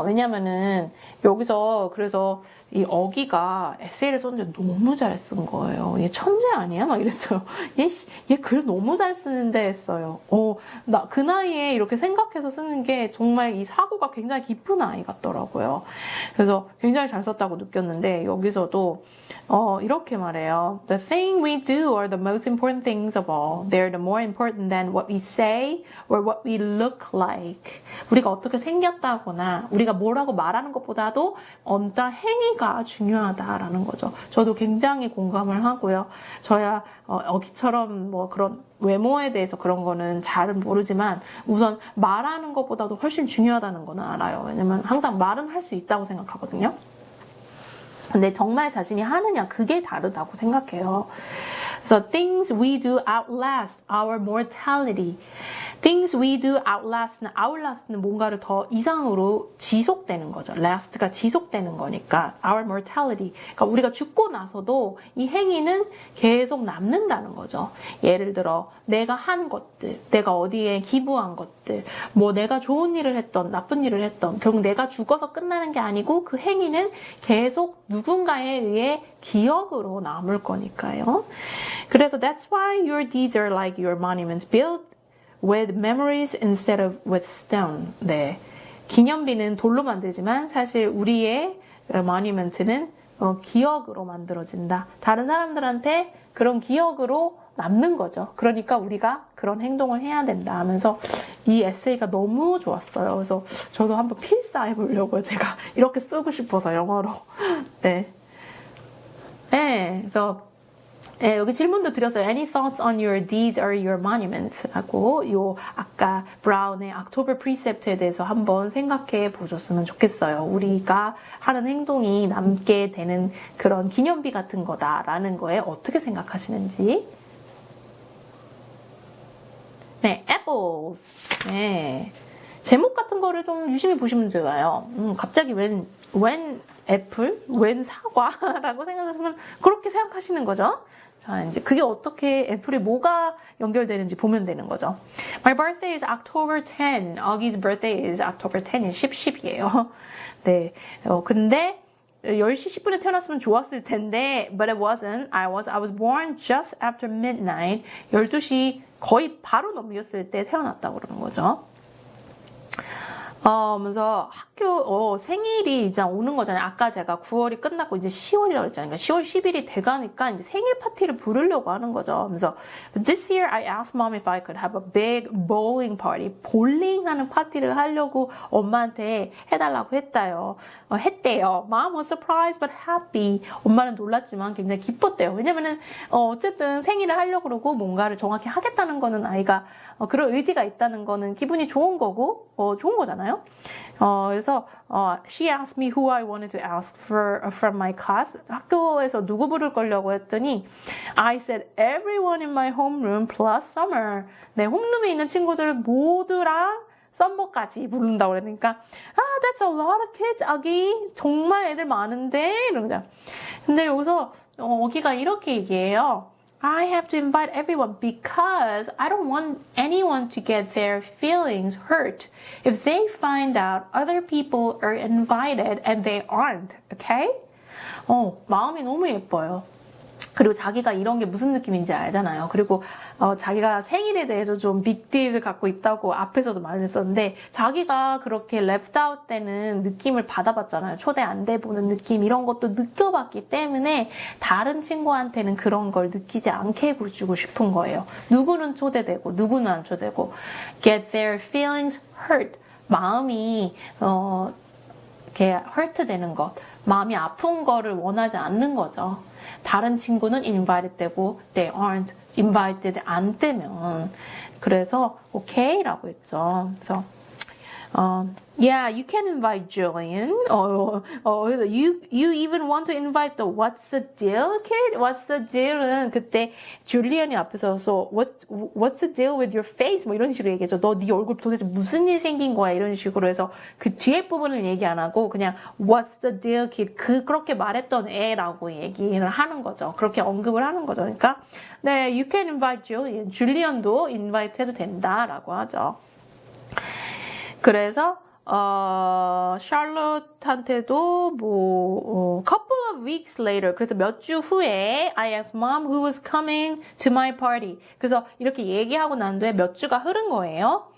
왜냐면은 여기서 그래서 이 어기가 에세이를 썼는데 너무 잘 쓴 거예요. 얘 천재 아니야? 막 이랬어요. 얘 글 너무 잘 쓰는데 했어요. 나 그 나이에 이렇게 생각해서 쓰는 게 정말 이 사고가 굉장히 깊은 아이 같더라고요. 그래서 굉장히 잘 썼다고 느꼈는데 여기서도 이렇게 말해요. The thing we do are the most important things of all. They're the more important than what we say or what we look like. 우리가 어떻게 생겼다거나 우리가 뭐라고 말하는 것보다도 어떤 행위가 중요하다라는 거죠. 저도 굉장히 공감을 하고요. 저야 어기처럼 뭐 그런 외모에 대해서 그런 거는 잘은 모르지만 우선 말하는 것보다도 훨씬 중요하다는 건 알아요. 왜냐면 항상 말은 할 수 있다고 생각하거든요. 근데 정말 자신이 하느냐 그게 다르다고 생각해요. So things we do outlast our mortality. Things we do outlast는 뭔가를 더 이상으로 지속되는 거죠. last가 지속되는 거니까 our mortality. 그러니까 우리가 죽고 나서도 이 행위는 계속 남는다는 거죠. 예를 들어 내가 한 것들, 내가 어디에 기부한 것들, 뭐 내가 좋은 일을 했던, 나쁜 일을 했던, 결국 내가 죽어서 끝나는 게 아니고 그 행위는 계속 누군가에 의해 기억으로 남을 거니까요. 그래서 that's why your deeds are like your monuments built with memories instead of with stone. 네. 기념비는 돌로 만들지만 사실 우리의 monument는 기억으로 만들어진다. 다른 사람들한테 그런 기억으로 남는 거죠. 그러니까 우리가 그런 행동을 해야 된다 하면서 이 에세이가 너무 좋았어요. 그래서 저도 한번 필사해 보려고요. 제가 이렇게 쓰고 싶어서 영어로. 네. 네. 그래서 네, 여기 질문도 드렸어요. Any thoughts on your deeds or your monuments? 라고 요 아까 브라운의 October Precept에 대해서 한번 생각해 보셨으면 좋겠어요. 우리가 하는 행동이 남게 되는 그런 기념비 같은 거다라는 거에 어떻게 생각하시는지. 네, apples. 네. 제목 같은 거를 좀 유심히 보시면 좋아요. 갑자기 웬 애플? 웬 사과라고 생각하시면 그렇게 생각하시는 거죠. 자, 이제 그게 어떻게 애플이 뭐가 연결되는지 보면 되는 거죠. My birthday is October 10. Augie's birthday is October 10일 10이에요. 네. 근데 10시 10분에 태어났으면 좋았을 텐데 but it wasn't. I was born just after midnight. 12시 거의 바로 넘겼을 때 태어났다고 그러는 거죠. 그래서 생일이 이제 오는 거잖아요. 아까 제가 9월이 끝났고 이제 10월이라고 했잖아요. 그러니까 10월 10일이 돼가니까 이제 생일 파티를 부르려고 하는 거죠. 그래서 This year I asked mom if I could have a big bowling party. 볼링하는 파티를 하려고 엄마한테 해달라고 했대요. Mom was surprised but happy. 엄마는 놀랐지만 굉장히 기뻤대요. 왜냐면은 어쨌든 생일을 하려고 그러고 뭔가를 정확히 하겠다는 거는 아이가 그런 의지가 있다는 거는 기분이 좋은 거고 좋은 거잖아요. 그래서 she asked me who I wanted to ask from my class. 학교에서 누구 부를 거려고 했더니 I said everyone in my homeroom plus Summer. 내 홈룸에 있는 친구들 모두랑 썸머까지 부른다고 그러니까 that's a lot of kids, 아기. 정말 애들 많은데 이러자. 근데 여기서 어기가 이렇게 얘기해요. I have to invite everyone because I don't want anyone to get their feelings hurt if they find out other people are invited and they aren't, okay? 마음이 너무 예뻐요. 그리고 자기가 이런 게 무슨 느낌인지 알잖아요. 그리고 자기가 생일에 대해서 좀 빅딜을 갖고 있다고 앞에서도 말했었는데 자기가 그렇게 left out 되는 느낌을 받아봤잖아요. 초대 안 돼보는 느낌 이런 것도 느껴봤기 때문에 다른 친구한테는 그런 걸 느끼지 않게 해주고 싶은 거예요. 누구는 초대되고 누구는 안 초대되고 get their feelings hurt. 마음이 이렇게 hurt 되는 것, 마음이 아픈 거를 원하지 않는 거죠. 다른 친구는 invited 되고 they aren't invited 안 되면 그래서 okay라고 했죠. 그래서 yeah, you can invite Julian. You even want to invite the what's the deal kid? What's the deal은 그때 줄리언이 앞에서 so what's the deal with your face? 뭐 이런 식으로 얘기했죠. 너 네 얼굴 도대체 무슨 일 생긴 거야? 이런 식으로 해서 그 뒤에 부분을 얘기 안 하고 그냥 what's the deal kid? 그렇게 말했던 애라고 얘기를 하는 거죠. 그렇게 언급을 하는 거죠. 그러니까 네, you can invite Julian. 줄리언도 invite 해도 된다라고 하죠. 그래서 샬롯한테도 couple of weeks later 그래서 몇 주 후에 I asked mom who was coming to my party. 그래서 이렇게 얘기하고 난 뒤에 몇 주가 흐른 거예요.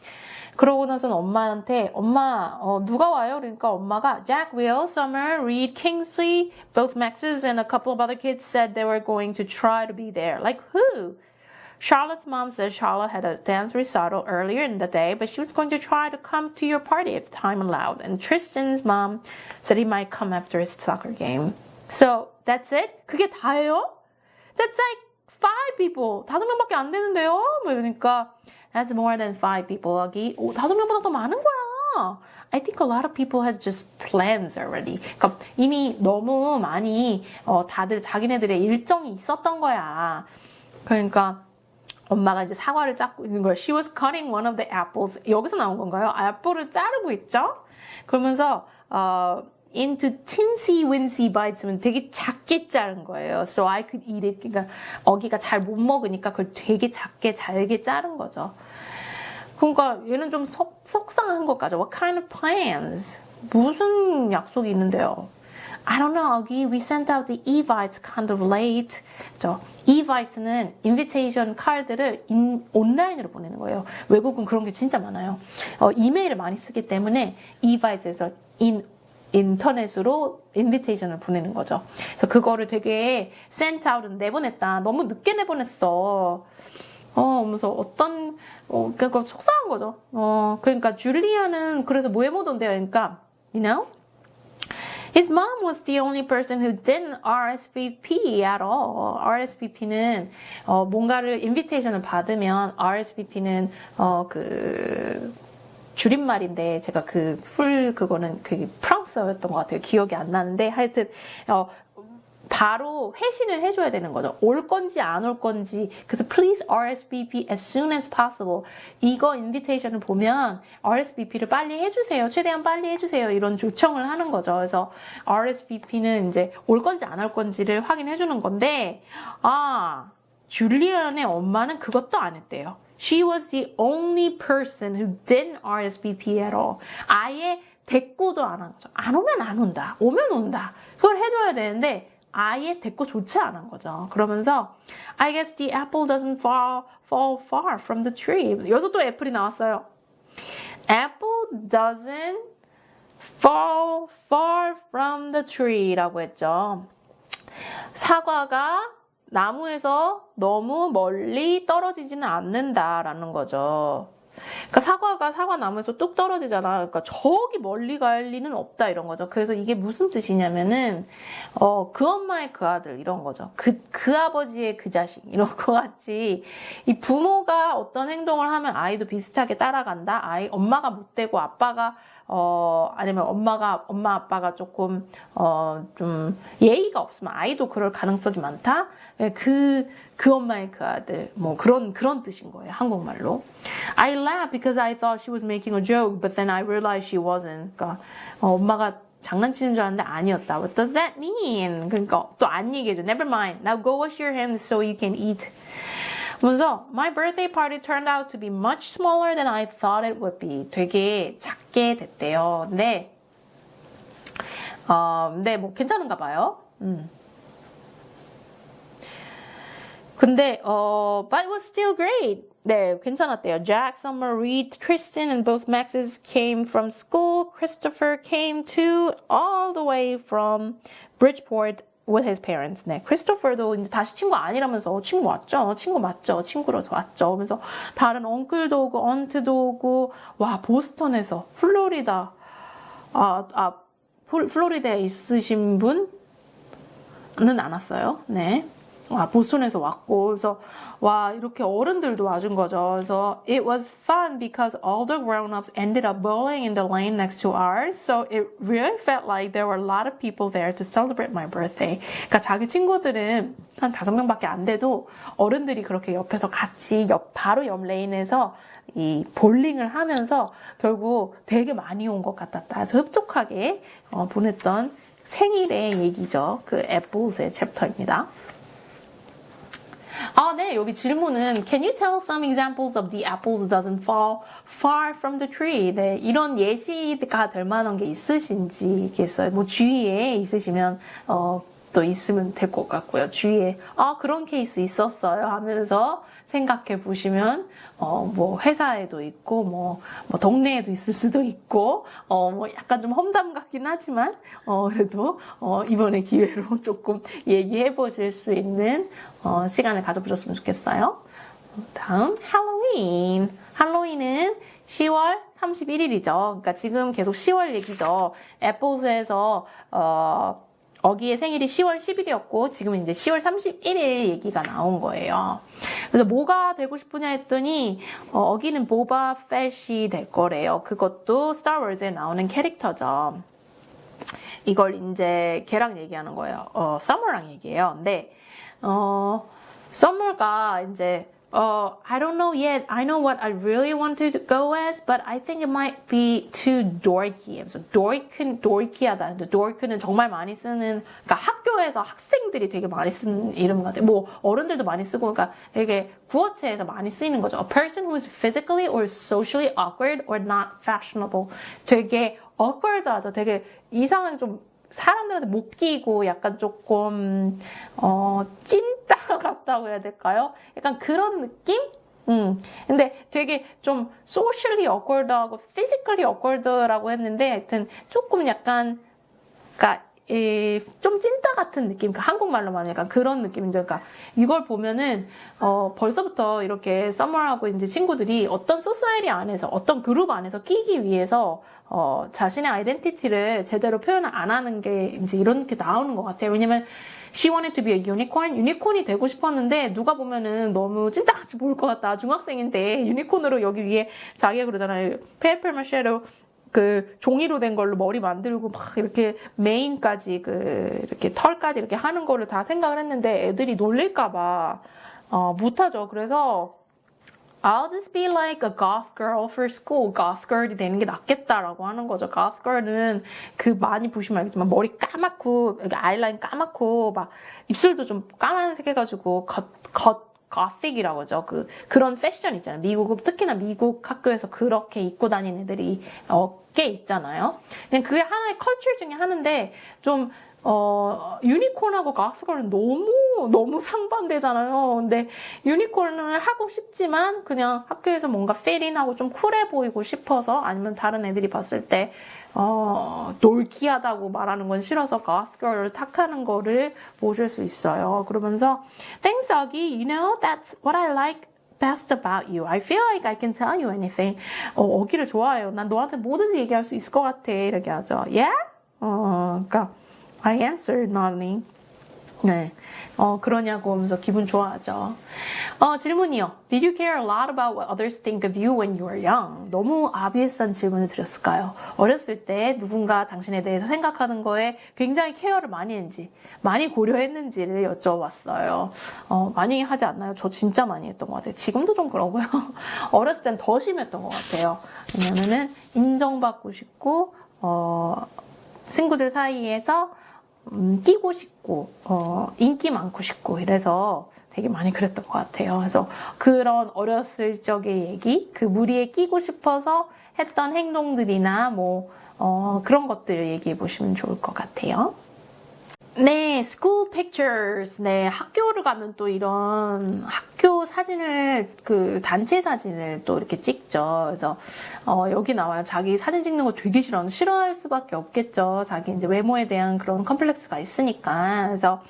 그러고 나서는 엄마한테 엄마 누가 와요? 그러니까 엄마가 Jack, Will, Summer, Reed, Kingsley, both Maxes and a couple of other kids said they were going to try to be there. Like who? Charlotte's mom said Charlotte had a dance recital earlier in the day, but she was going to try to come to your party if time allowed. And Tristan's mom said he might come after his soccer game. So that's it? 그게 다예요? That's like 5 people. 5명밖에 안 되는데요? 뭐 이러니까 that's more than 5 people. 여기 5명보다 더 많은 거야. I think a lot of people has just plans already. 그러니까 이미 너무 많이 다들 자기네들의 일정이 있었던 거야. 그러니까 엄마가 이제 사과를 짰고 있는 거예요. She was cutting one of the apples. 여기서 나온 건가요? 애플을 자르고 있죠? 그러면서 into teensy weensy bites면 되게 작게 자른 거예요. So I could eat it. 그러니까 어기가 잘 못 먹으니까 그걸 되게 작게 잘게 자른 거죠. 그러니까 얘는 좀 속상한 것까지. What kind of plans? 무슨 약속이 있는데요? I don't know, Augie. We sent out the Evites kind of late. Evites는 invitation 카드를 온라인으로 보내는 거예요. 외국은 그런 게 진짜 많아요. 이메일을 많이 쓰기 때문에 Evites에서 인터넷으로 인비테이션을 보내는 거죠. 그래서 그거를 되게 sent out은 내보냈다. 너무 늦게 내보냈어. 하면서 그러니까 속상한 거죠. 그러니까 줄리아는 그래서 뭐 해보던데요. 그러니까, you know? His mom was the only person who didn't RSVP at all. RSVP는 뭔가를 인비테이션을 받으면 RSVP는 줄임말인데 제가 그거는 프랑스어였던 것 같아요. 기억이 안 나는데 하여튼 바로 회신을 해줘야 되는 거죠. 올 건지 안 올 건지. 그래서 please RSVP as soon as possible. 이거 인비테이션을 보면 RSVP를 빨리 해주세요. 최대한 빨리 해주세요. 이런 요청을 하는 거죠. 그래서 RSVP는 이제 올 건지 안 올 건지를 확인해 주는 건데 줄리안의 엄마는 그것도 안 했대요. She was the only person who didn't RSVP at all. 아예 대꾸도 안 한 거죠. 안 오면 안 온다. 오면 온다. 그걸 해줘야 되는데 아예 대꾸조차 안 한 거죠. 그러면서 I guess the apple doesn't fall far from the tree. 여기서 또 애플이 나왔어요. Apple doesn't fall far from the tree라고 했죠. 사과가 나무에서 너무 멀리 떨어지지는 않는다라는 거죠. 그러니까 사과 나무에서 뚝 떨어지잖아. 그러니까 저기 멀리 갈 리는 없다 이런 거죠. 그래서 이게 무슨 뜻이냐면은 그 엄마의 그 아들 이런 거죠. 그 아버지의 그 자식 이런 거 같이 이 부모가 어떤 행동을 하면 아이도 비슷하게 따라간다. 엄마가 못되고 아빠가 아니면 엄마 아빠가 조금 좀 예의가 없으면 아이도 그럴 가능성이 많다. 그 엄마의 그 아들 뭐 그런 뜻인 거예요. 한국말로. I laughed because I thought she was making a joke, but then I realized she wasn't. 그러니까 엄마가 장난치는 줄 알았는데 아니었다. What does that mean? 그러니까 또 안 얘기해줘. Never mind. Now go wash your hands so you can eat. 그러면서 My birthday party turned out to be much smaller than I thought it would be. 되게 작게 됐대요. 근데 뭐 괜찮은가 봐요. 근데 but it was still great. 네, 괜찮았대요. Jack, Summer, Reed, Tristan, and both Maxes came from school. Christopher came too, all the way from Bridgeport with his parents. 네, 크리스토퍼도 이제 다시 친구 아니라면서 친구 왔죠? 친구 맞죠? 친구로 왔죠? 그러면서 다른 엉클도 오고 언트도 오고 와 보스턴에서 플로리다에 있으신 분 않았어요. 네. 보스턴에서 왔고, 그래서 이렇게 어른들도 와준 거죠. 그래서 it was fun because all the grown-ups ended up bowling in the lane next to ours, so it really felt like there were a lot of people there to celebrate my birthday. 그러니까 자기 친구들은 한 5명밖에 안 돼도 어른들이 그렇게 옆에서 같이 바로 옆 레인에서 이 볼링을 하면서 결국 되게 많이 온 것 같았다. 그래서 흡족하게 보냈던 생일의 얘기죠. 그 애플스의 챕터입니다. 네, 여기 질문은 Can you tell some examples of the apples doesn't fall far from the tree? 네, 이런 예시가 될 만한 게 있으신지겠어요. 뭐 주위에 있으시면 또 있으면 될 것 같고요. 주위에 그런 케이스 있었어요 하면서 생각해 보시면 뭐 회사에도 있고 뭐 동네에도 있을 수도 있고 뭐 약간 좀 험담 같긴 하지만 그래도 이번에 기회로 조금 얘기해 보실 수 있는 시간을 가져보셨으면 좋겠어요. 다음 할로윈. 할로윈은 10월 31일이죠. 그러니까 지금 계속 10월 얘기죠. 애플즈에서 어기의 생일이 10월 10일이었고 지금은 이제 10월 31일 얘기가 나온 거예요. 그래서 뭐가 되고 싶으냐 했더니 어기는 보바 팻이 될 거래요. 그것도 스타워즈에 나오는 캐릭터죠. 이걸 이제 걔랑 얘기하는 거예요. 서머랑 얘기해요. 근데 서머가 이제 I don't know yet. I know what I really want to go as, but I think it might be too dorky. 그래서 dorky하다. 근데 dorky는 정말 많이 쓰는, 그러니까 학교에서 학생들이 되게 많이 쓰는 이름 같아요. 뭐 어른들도 많이 쓰고, 그러니까 되게 구어체에서 많이 쓰이는 거죠. A person who is physically or socially awkward or not fashionable. 되게 awkward하죠. 되게 이상하게 좀 사람들한테 못 끼고 약간 조금 찐따 같다고 해야 될까요? 약간 그런 느낌? 근데 되게 좀 socially awkward하고 physically awkward라고 했는데 하여튼 조금 약간 그러니까 좀 찐따 같은 느낌, 그러니까 한국말로 말하면 약간 그런 느낌이죠. 그러니까 이걸 보면은 벌써부터 이렇게 서머하고 이제 친구들이 어떤 소사이티 안에서 어떤 그룹 안에서 끼기 위해서 자신의 아이덴티티를 제대로 표현을 안 하는 게 이제 이렇게 나오는 것 같아요. 왜냐면 She wanted to be a unicorn. 유니콘이 되고 싶었는데 누가 보면은 너무 찐따같이 보일 것 같다. 중학생인데 유니콘으로 여기 위에 자기가 그러잖아요. 페이퍼 마쉐로 그 종이로 된 걸로 머리 만들고 막 이렇게 메인까지 이렇게 털까지 이렇게 하는 거를 다 생각을 했는데 애들이 놀릴까봐 못하죠. 그래서 I'll just be like a goth girl for school. goth girl이 되는 게 낫겠다라고 하는 거죠. goth girl은 그 많이 보시면 알겠지만 머리 까맣고 아이라인 까맣고 막 입술도 좀 까만색 해가지고 gothic이라고 하죠. 그런 패션 있잖아요. 특히나 미국 학교에서 그렇게 입고 다니는 애들이 꽤 있잖아요. 그냥 그게 하나의 컬처 중에 하나인데 좀 유니콘하고 가스걸은 너무 상반되잖아요. 근데 유니콘을 하고 싶지만 그냥 학교에서 뭔가 필인하고 좀 쿨해 보이고 싶어서 아니면 다른 애들이 봤을 때 돌키하다고 말하는 건 싫어서 가스걸을 탁하는 거를 보실 수 있어요. 그러면서 Thanks, Augie. You know, that's what I like best about you. I feel like I can tell you anything. 어기를 좋아해요. 난 너한테 뭐든지 얘기할 수 있을 것 같아. 이렇게 하죠. Yeah? 그러니까 I answered, nodding. 네. 그러냐고 하면서 기분 좋아하죠. 질문이요. Did you care a lot about what others think of you when you were young? 너무 obvious한 질문을 드렸을까요? 어렸을 때 누군가 당신에 대해서 생각하는 거에 굉장히 케어를 많이 했는지, 많이 고려했는지를 여쭤봤어요. 많이 하지 않나요? 저 진짜 많이 했던 것 같아요. 지금도 좀 그러고요. 어렸을 땐 더 심했던 것 같아요. 왜냐면은 인정받고 싶고, 친구들 사이에서 끼고 싶고 인기 많고 싶고 이래서 되게 많이 그랬던 것 같아요. 그래서 그런 어렸을 적의 얘기, 그 무리에 끼고 싶어서 했던 행동들이나 뭐 그런 것들을 얘기해 보시면 좋을 것 같아요. 네, school pictures. 네, 학교를 가면 또 이런 학교 사진을, 단체 사진을 또 이렇게 찍죠. 그래서, 여기 나와요. 자기 사진 찍는 거 되게 싫어할 수밖에 없겠죠. 자기 이제 외모에 대한 그런 컴플렉스가 있으니까. 그래서,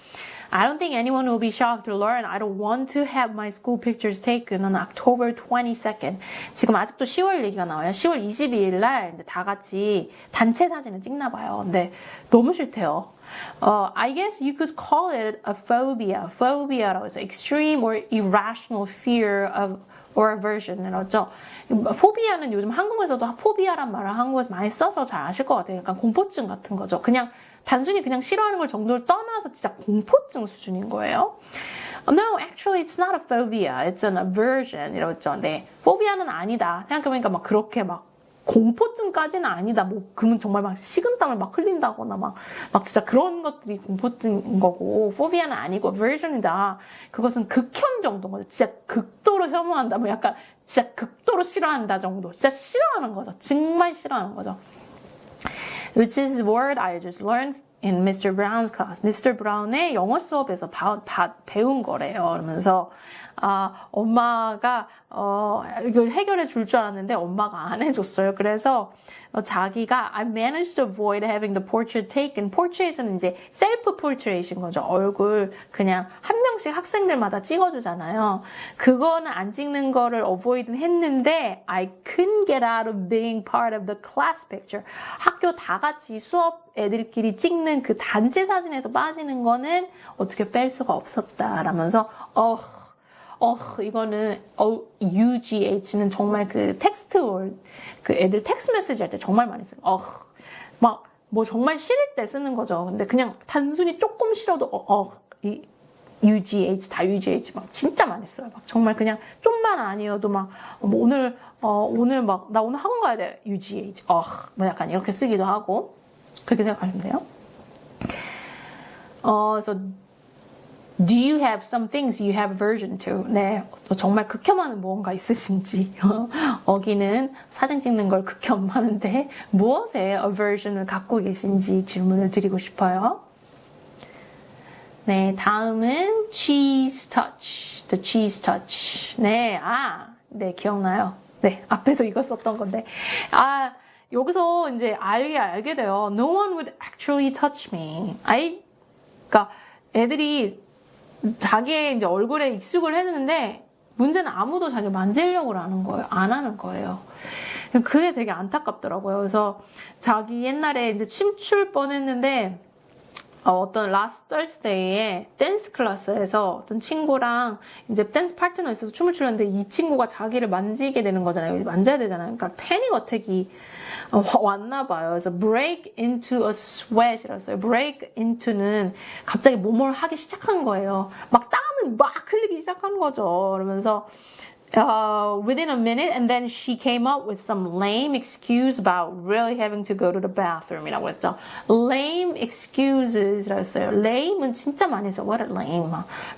I don't think anyone will be shocked to learn I don't want to have my school pictures taken on October 22nd. 지금 아직도 10월 얘기가 나와요. 10월 22일 날 이제 다 같이 단체 사진을 찍나 봐요. 근데 너무 싫대요. I guess you could call it a phobia. Phobia라고 해서 extreme or irrational fear of or aversion이라죠. 포비아는 요즘 한국에서도 포비아란 말을 한국에서 많이 써서 잘 아실 것 같아요. 약간 공포증 같은 거죠. 그냥 단순히 그냥 싫어하는 걸 정도를 떠나서 진짜 공포증 수준인 거예요. No, actually it's not a phobia. It's an aversion 이라고 했죠. 네, 포비아는 아니다. 생각해보니까 막 그렇게 막 공포증까지는 아니다. 뭐 그러면 정말 막 식은땀을 막 흘린다거나 막 진짜 그런 것들이 공포증인 거고 포비아는 아니고 aversion이다. 그것은 극혐 정도인 거죠. 진짜 극도로 혐오한다. 뭐 약간 진짜 극도로 싫어한다 정도. 진짜 싫어하는 거죠. 정말 싫어하는 거죠. Which is word I just learned in Mr. Brown's class. Mr. Brown의 영어 수업에서 배운 거래요. 그러면서 엄마가 이걸 해결해 줄 줄 알았는데 엄마가 안 해줬어요. 그래서 자기가 I managed to avoid having the portrait taken. portrait은 이제 셀프 portrait인 거죠. 얼굴 그냥 한 명씩 학생들마다 찍어주잖아요. 그거는 안 찍는 거를 avoid 했는데 I couldn't get out of being part of the class picture. 학교 다 같이 수업 애들끼리 찍는 그 단체 사진에서 빠지는 거는 어떻게 뺄 수가 없었다라면서 이거는 UGH는 정말 그 텍스트 그 애들 텍스트 메시지 할 때 정말 많이 써요. 막 뭐 정말 싫을 때 쓰는 거죠. 근데 그냥 단순히 조금 싫어도 이 UGH 다 UGH 막 진짜 많이 써요. 막 정말 그냥 좀만 아니어도 막 뭐 오늘 막 나 오늘 학원 가야 돼 UGH 뭐 약간 이렇게 쓰기도 하고 그렇게 생각하시면 돼요. 그래서 Do you have some things you have aversion to? 네, 정말 극혐하는 무언가 있으신지. 어기는 사진 찍는 걸 극혐하는데 무엇에 aversion을 갖고 계신지 질문을 드리고 싶어요. 네, 다음은 cheese touch. The cheese touch. 네, 네, 기억나요. 네, 앞에서 이거 썼던 건데. 여기서 이제 알게 돼요. No one would actually touch me. 그러니까 애들이 자기의 이제 얼굴에 익숙을 해주는데 문제는 아무도 자기 만지려고 안 하는 거예요. 그게 되게 안타깝더라고요. 그래서 자기 옛날에 이제 춤출 뻔했는데 어떤 last Thursday에 댄스 클래스에서 어떤 친구랑 이제 댄스 파트너 있어서 춤을 추는데 이 친구가 자기를 만지게 되는 거잖아요. 만져야 되잖아요. 그러니까 패닉 어택이 왔나 봐요. 그래서 break into a sweat이라고 써요. break into는 갑자기 뭐뭘 하기 시작한 거예요. 막 땀을 막 흘리기 시작한 거죠. 그러면서 within a minute and then she came up with some lame excuse about really having to go to the bathroom 이라고 했죠. lame excuses라고 했어요. lame은 진짜 많이 써. what a lame.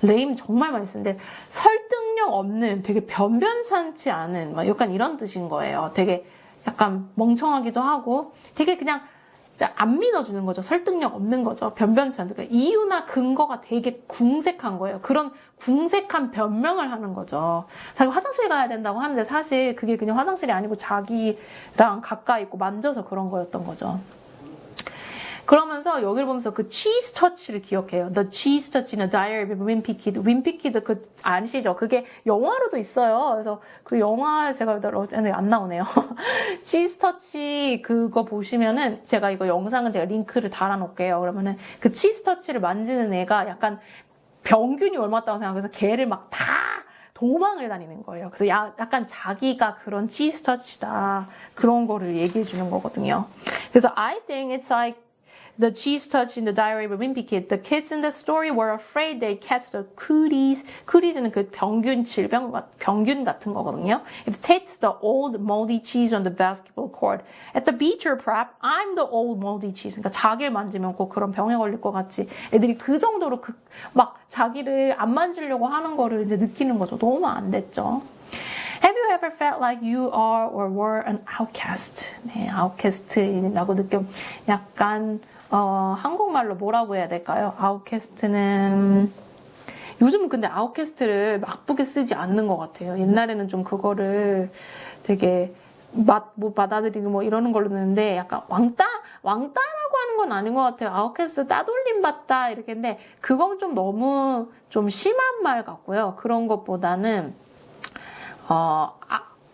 lame 정말 많이 쓰는데 설득력 없는 되게 변변찮지 않은 막 약간 이런 뜻인 거예요. 되게 약간 멍청하기도 하고 되게 그냥 안 믿어주는 거죠. 설득력 없는 거죠. 변변치 않은. 그러니까 이유나 근거가 되게 궁색한 거예요. 그런 궁색한 변명을 하는 거죠. 자기 화장실 가야 된다고 하는데 사실 그게 그냥 화장실이 아니고 자기랑 가까이 있고 만져서 그런 거였던 거죠. 그러면서 여기를 보면서 그 cheese touch를 기억해요. The cheese touch in a diary of Wimpy Kid. Wimpy Kid 그 아시죠? 그게 영화로도 있어요. 그래서 그 영화 제가 안 나오네요. cheese touch 그거 보시면은 제가 이거 영상은 제가 링크를 달아놓을게요. 그러면은 그 cheese touch를 만지는 애가 약간 병균이 옮았다고 생각해서 걔를 막 다 도망을 다니는 거예요. 그래서 약간 자기가 그런 cheese touch다 그런 거를 얘기해 주는 거거든요. 그래서 I think it's like the cheese touch in the diary of a wimpy kid. The kids in the story were afraid they'd catch the cooties. cooties는 그 병균 같은 거거든요. If tastes the old moldy cheese on the basketball court. At the beach or prep, I'm the old moldy cheese. 그러니까 자기를 만지면 꼭 그런 병에 걸릴 것 같이 애들이 그 정도로 막 자기를 안 만지려고 하는 거를 이제 느끼는 거죠. 너무 안 됐죠. Have you ever felt like you are or were an outcast? 네, outcast라고 느껴. 약간 한국말로 뭐라고 해야 될까요? 아웃캐스트는 요즘은 근데 아웃캐스트를 나쁘게 쓰지 않는 것 같아요. 옛날에는 좀 그거를 되게 뭐 받아들이고 뭐 이러는 걸로 했는데 약간 왕따라고 싫어하고 하는 건 아닌 것 같아요. 아웃캐스트 따돌림 받다 이렇게 했는데 그건 좀 너무 좀 심한 말 같고요. 그런 것보다는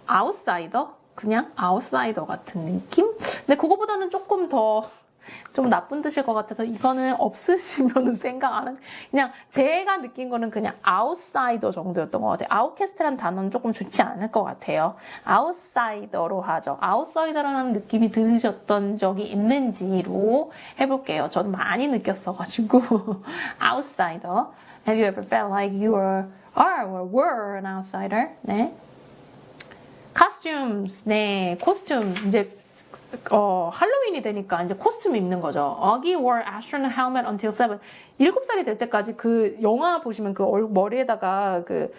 아웃사이더? 그냥 아웃사이더 같은 느낌? 근데 그거보다는 조금 더 좀 나쁜 뜻일 것 같아서 이거는 없으시면은 생각 안 하는 그냥 제가 느낀 거는 그냥 아웃사이더 정도였던 것 같아요. 아웃캐스트란 단어는 조금 좋지 않을 것 같아요. 아웃사이더로 하죠. 아웃사이더라는 느낌이 들으셨던 적이 있는지로 해볼게요. 저는 많이 느꼈어가지고 아웃사이더. Have you ever felt like you are or were an outsider? 네. costumes. 네. 코스튬 이제 할로윈이 되니까 이제 코스튬 입는 거죠. Augie wore astronaut helmet until 7. 7살이 될 때까지 그 영화 보시면 그 머리에다가 그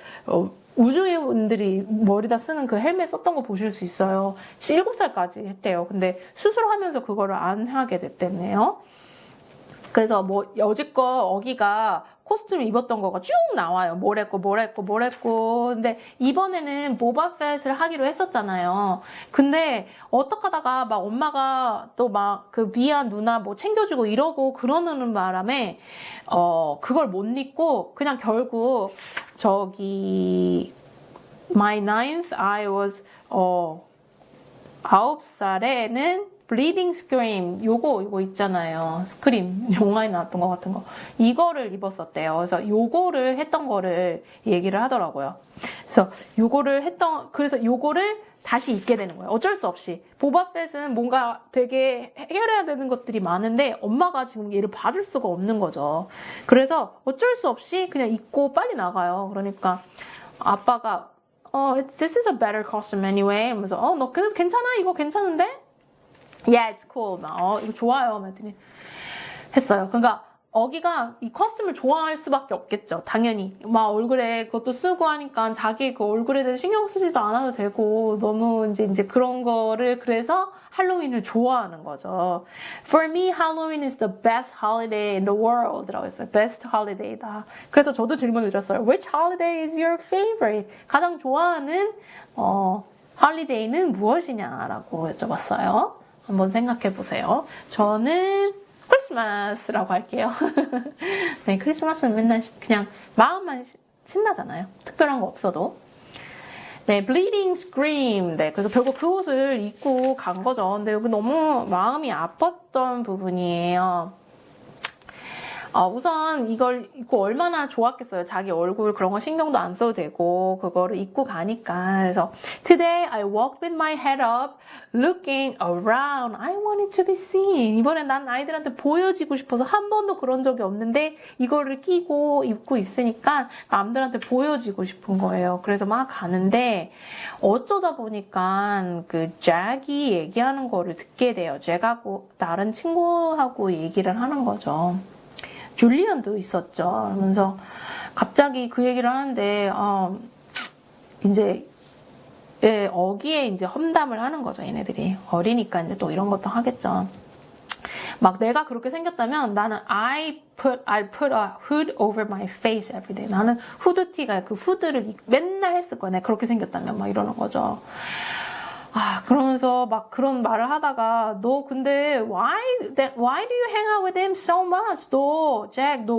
우주인들이 머리다 쓰는 그 헬멧 썼던 거 보실 수 있어요. 7살까지 했대요. 근데 수술하면서 그거를 안 하게 됐대네요. 그래서 뭐 여지껏 어기가 코스튬 입었던 거가 쭉 나와요. 뭘 했고. 근데 이번에는 보바펫을 하기로 했었잖아요. 근데 어떡하다가 막 엄마가 또 막 그 미안 누나 뭐 챙겨주고 이러고 그러는 바람에 그걸 못 입고 그냥 결국 저기 my ninth I was 9살에는 Bleeding Scream 요거 있잖아요. 스크림 영화에 나왔던 것 같은 거 이거를 입었었대요. 그래서 요거를 했던 거를 얘기를 하더라고요. 그래서 요거를 다시 입게 되는 거예요. 어쩔 수 없이 보바펫은 뭔가 되게 해결해야 되는 것들이 많은데 엄마가 지금 얘를 봐줄 수가 없는 거죠. 그래서 어쩔 수 없이 그냥 입고 빨리 나가요. 그러니까 아빠가 this is a better costume anyway 하면서 너 괜찮아? 이거 괜찮은데? Yeah, it's cool. 이거 좋아요. 그랬더니 했어요. 그러니까 어기가 이 커스튬을 좋아할 수밖에 없겠죠. 당연히. 막 얼굴에 그것도 쓰고 하니까 자기 그 얼굴에 대해서 신경 쓰지도 않아도 되고 너무 이제 그런 거를 그래서 할로윈을 좋아하는 거죠. For me, Halloween is the best holiday in the world. 라고 했어요. Best holiday다. 그래서 저도 질문을 드렸어요. Which holiday is your favorite? 가장 좋아하는 홀리데이는 무엇이냐라고 여쭤봤어요. 한번 생각해 보세요. 저는 크리스마스라고 할게요. 네, 크리스마스는 맨날 그냥 마음만 신나잖아요. 특별한 거 없어도. 네, Bleeding Scream. 네, 그래서 결국 그 옷을 입고 간 거죠. 근데 여기 너무 마음이 아팠던 부분이에요. 우선 이걸 입고 얼마나 좋았겠어요. 자기 얼굴 그런 거 신경도 안 써도 되고 그거를 입고 가니까. 그래서 Today I walked with my head up, looking around. I wanted to be seen. 이번엔 난 아이들한테 보여지고 싶어서 한 번도 그런 적이 없는데 이거를 끼고 입고 있으니까 남들한테 보여지고 싶은 거예요. 그래서 막 가는데 어쩌다 보니까 그 잭이 얘기하는 거를 듣게 돼요. 잭하고 다른 친구하고 얘기를 하는 거죠. 줄리안도 있었죠. 그러면서 갑자기 그 얘기를 하는데 이제 어기에 이제 험담을 하는 거죠. 얘네들이 어리니까 이제 또 이런 것도 하겠죠. 막 내가 그렇게 생겼다면 나는 I put a hood over my face every day. 나는 후드티가 그 후드를 맨날 했을 거야. 내가 그렇게 생겼다면 막 이러는 거죠. 그러면서 막 그런 말을 하다가 너 근데 why do you hang out with him so much? 너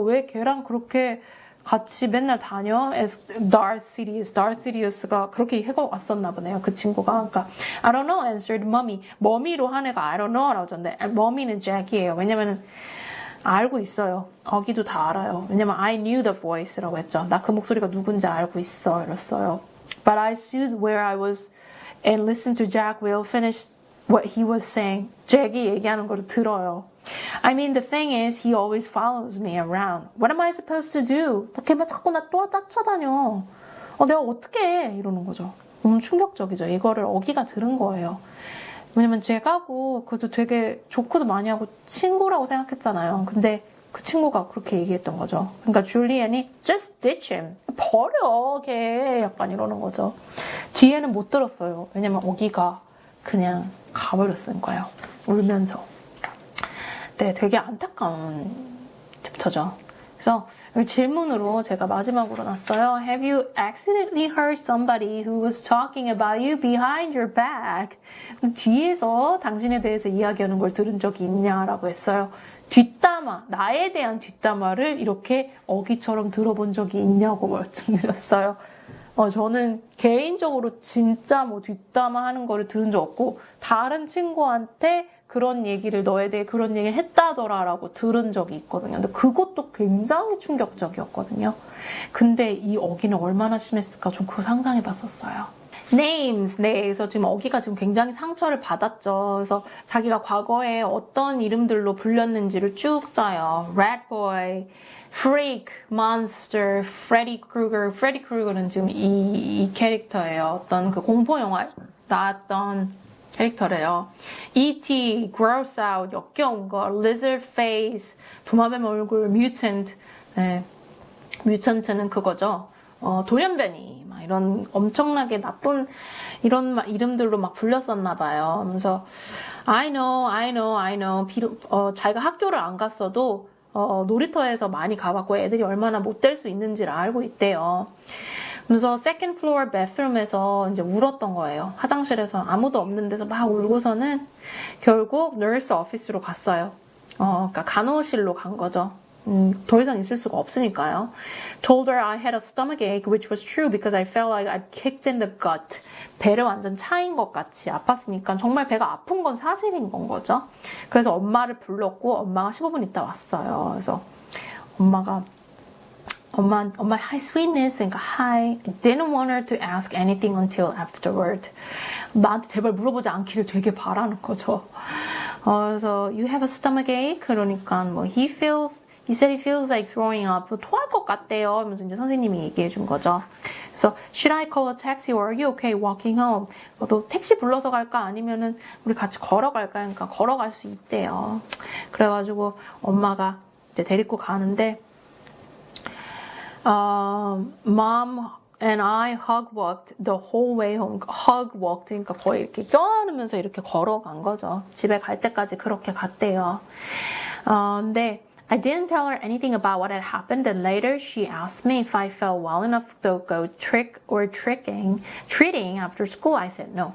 왜 걔랑 그렇게 같이 맨날 다녀? As Darth Sidious가 그렇게 해고 왔었나 보네요. 그 친구가. 그러니까 I don't know answered mommy. 머미로 한 애가 I don't know라고 하던데 머미는 잭이에요. 왜냐면은 알고 있어요. 어기도 다 알아요. 왜냐면 I knew the voice라고 했죠. 나 그 목소리가 누군지 알고 있어 이랬어요. But I stood where I was and listen to Jack will finish what he was saying. 잭이 얘기하는 걸 들어요. I mean, the thing is, he always follows me around. What am I supposed to do? 걔만 자꾸 나 또 쫓아다녀. 내가 어떻게 해? 이러는 거죠. 너무 충격적이죠. 이거를 어기가 들은 거예요. 왜냐면 잭하고 그것도 되게 조크도 많이 하고 친구라고 생각했잖아요. 근데 그 친구가 그렇게 얘기했던 거죠. 그러니까 줄리안이 just ditch him. 버려 걔 약간 이러는 거죠. 뒤에는 못 들었어요. 왜냐면 어기가 그냥 가버렸으니까요. 울면서. 네, 되게 안타까운 챕터죠. 그래서 질문으로 제가 마지막으로 놨어요. Have you accidentally heard somebody who was talking about you behind your back? 뒤에서 당신에 대해서 이야기하는 걸 들은 적이 있냐라고 했어요. 뒷담화, 나에 대한 뒷담화를 이렇게 어기처럼 들어본 적이 있냐고 말씀드렸어요. 저는 개인적으로 진짜 뭐 뒷담화 하는 거를 들은 적 없고, 다른 친구한테 그런 얘기를, 너에 대해 그런 얘기를 했다더라 라고 들은 적이 있거든요. 근데 그것도 굉장히 충격적이었거든요. 근데 이 어기는 얼마나 심했을까 좀 그거 상상해 봤었어요. names. 네, 그래서 지금 어기가 지금 굉장히 상처를 받았죠. 그래서 자기가 과거에 어떤 이름들로 불렸는지를 쭉 써요. rat boy, freak, monster, Freddy Krueger. Freddy Krueger는 지금 이 캐릭터예요. 어떤 그 공포 영화에 나왔던 캐릭터래요. E.T., gross out, 역겨운 거, lizard face, 도마뱀 얼굴, mutant. 네, mutant는 그거죠. 돌연변이. 막 이런 엄청나게 나쁜 이런 이름들로 막 불렸었나 봐요. 그래서 I know. 자기가 학교를 안 갔어도 놀이터에서 많이 가봤고 애들이 얼마나 못될 수 있는지를 알고 있대요. 그래서 second floor bathroom에서 이제 울었던 거예요. 화장실에서 아무도 없는 데서 막 울고서는 결국 nurse office로 갔어요. 그러니까 간호실로 간 거죠. 더 이상 있을 수가 없으니까요. Told her I had a stomach ache, which was true because I felt like I'd kicked in the gut. 배를 완전 차인 것 같이 아팠으니까 정말 배가 아픈 건 사실인 건 거죠. 그래서 엄마를 불렀고 엄마가 15분 있다 왔어요. 그래서 엄마, hi sweetness, 그러니까 hi, I didn't want her to ask anything until afterward. 나한테 제발 물어보지 않기를 되게 바라는 거죠. 그래서 you have a stomach ache? 그러니까 뭐 he said he feels like throwing up. 토할 것 같대요. 하면서 이제 선생님이 얘기해 준 거죠. 그래서 should I call a taxi or are you okay walking home? 너 택시 불러서 갈까? 아니면은 우리 같이 걸어갈까? 그러니까 걸어갈 수 있대요. 그래가지고 엄마가 이제 데리고 가는데 Mom and I hug walked the whole way home. hug walked 그러니까 거의 이렇게 껴안으면서 이렇게 걸어간 거죠. 집에 갈 때까지 그렇게 갔대요. 근데 I didn't tell her anything about what had happened, and later she asked me if I felt well enough to go treating after school. I said no.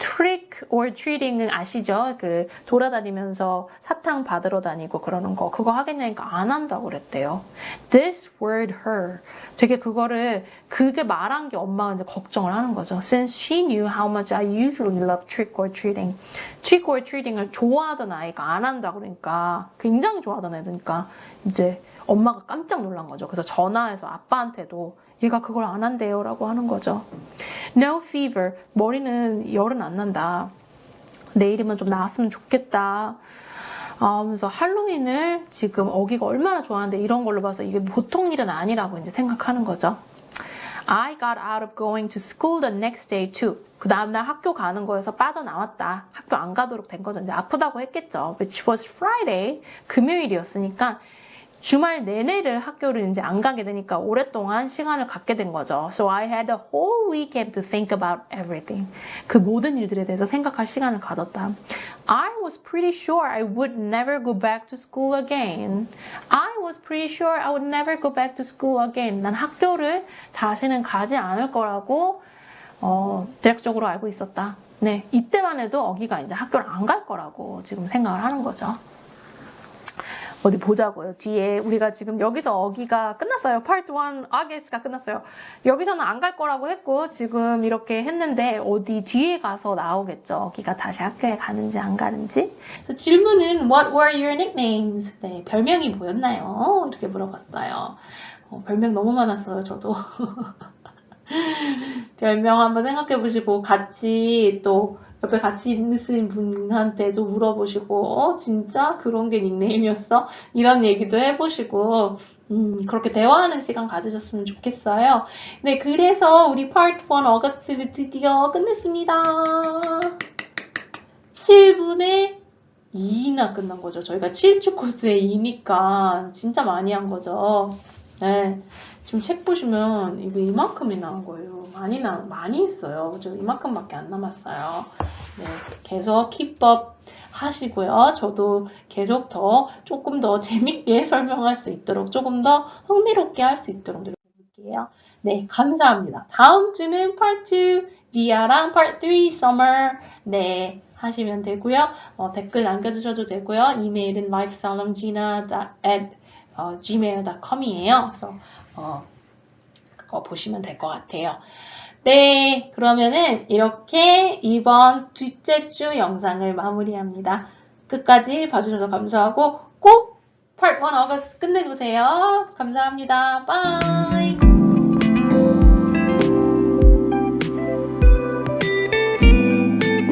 Trick or treating은 아시죠? 그 돌아다니면서 사탕 받으러 다니고 그러는 거. 그거 하겠냐니까 안 한다고 그랬대요. This word her. 되게 그게 말한 게 엄마가 이제 걱정을 하는 거죠. Since she knew how much I usually love trick or treating. Trick or treating을 좋아하던 아이가 안 한다고 그러니까 굉장히 좋아하던 애니까 이제 엄마가 깜짝 놀란 거죠. 그래서 전화해서 아빠한테도 얘가 그걸 안 한대요 라고 하는 거죠. No fever. 머리는 열은 안 난다. 내일이면 좀 나았으면 좋겠다. 하면서 할로윈을 지금 어기가 얼마나 좋아하는데 이런 걸로 봐서 이게 보통 일은 아니라고 이제 생각하는 거죠. I got out of going to school the next day too. 그 다음날 학교 가는 거에서 빠져나왔다. 학교 안 가도록 된 거죠. 이제 아프다고 했겠죠. Which was Friday. 금요일이었으니까 주말 내내를 학교를 이제 안 가게 되니까 오랫동안 시간을 갖게 된 거죠. So I had a whole weekend to think about everything. 그 모든 일들에 대해서 생각할 시간을 가졌다. I was pretty sure I would never go back to school again. I was pretty sure I would never go back to school again. 난 학교를 다시는 가지 않을 거라고 대략적으로 알고 있었다. 네, 이때만 해도 어기가 이제 학교를 안 갈 거라고 지금 생각을 하는 거죠. 어디 보자고요. 뒤에 우리가 지금 여기서 어기가 끝났어요. Part 1 August가 끝났어요. 여기서는 안 갈 거라고 했고 지금 이렇게 했는데 어디 뒤에 가서 나오겠죠. 어기가 다시 학교에 가는지 안 가는지. 질문은 What were your nicknames? 네, 별명이 뭐였나요? 이렇게 물어봤어요. 별명 너무 많았어요. 저도. 별명 한번 생각해 보시고 같이 또 옆에 같이 있는 분한테도 물어보시고 진짜 그런 게 닉네임이었어? 이런 얘기도 해보시고 그렇게 대화하는 시간 가지셨으면 좋겠어요. 네, 그래서 우리 Part 1 어거스트 드디어 끝냈습니다. 7분의 2나 끝난 거죠. 저희가 7주 코스에 2니까 진짜 많이 한 거죠. 네. 지금 책 보시면 이거 이만큼이 나온 거예요. 많이 있어요. 그죠? 이만큼밖에 안 남았어요. 네, 계속 keep up 하시고요. 저도 계속 조금 더 재밌게 설명할 수 있도록, 조금 더 흥미롭게 할 수 있도록 노력해볼게요. 네, 감사합니다. 다음 주는 Part 2 리아랑 Part 3 Summer 네, 하시면 되고요. 댓글 남겨주셔도 되고요. 이메일은 lifesalomgina@gmail.com이에요. 그래서 그거 보시면 될 것 같아요. 네, 그러면은 이렇게 이번 둘째 주 영상을 마무리합니다. 끝까지 봐주셔서 감사하고 꼭 Part 1 어거스트 끝내주세요. 감사합니다. 바이.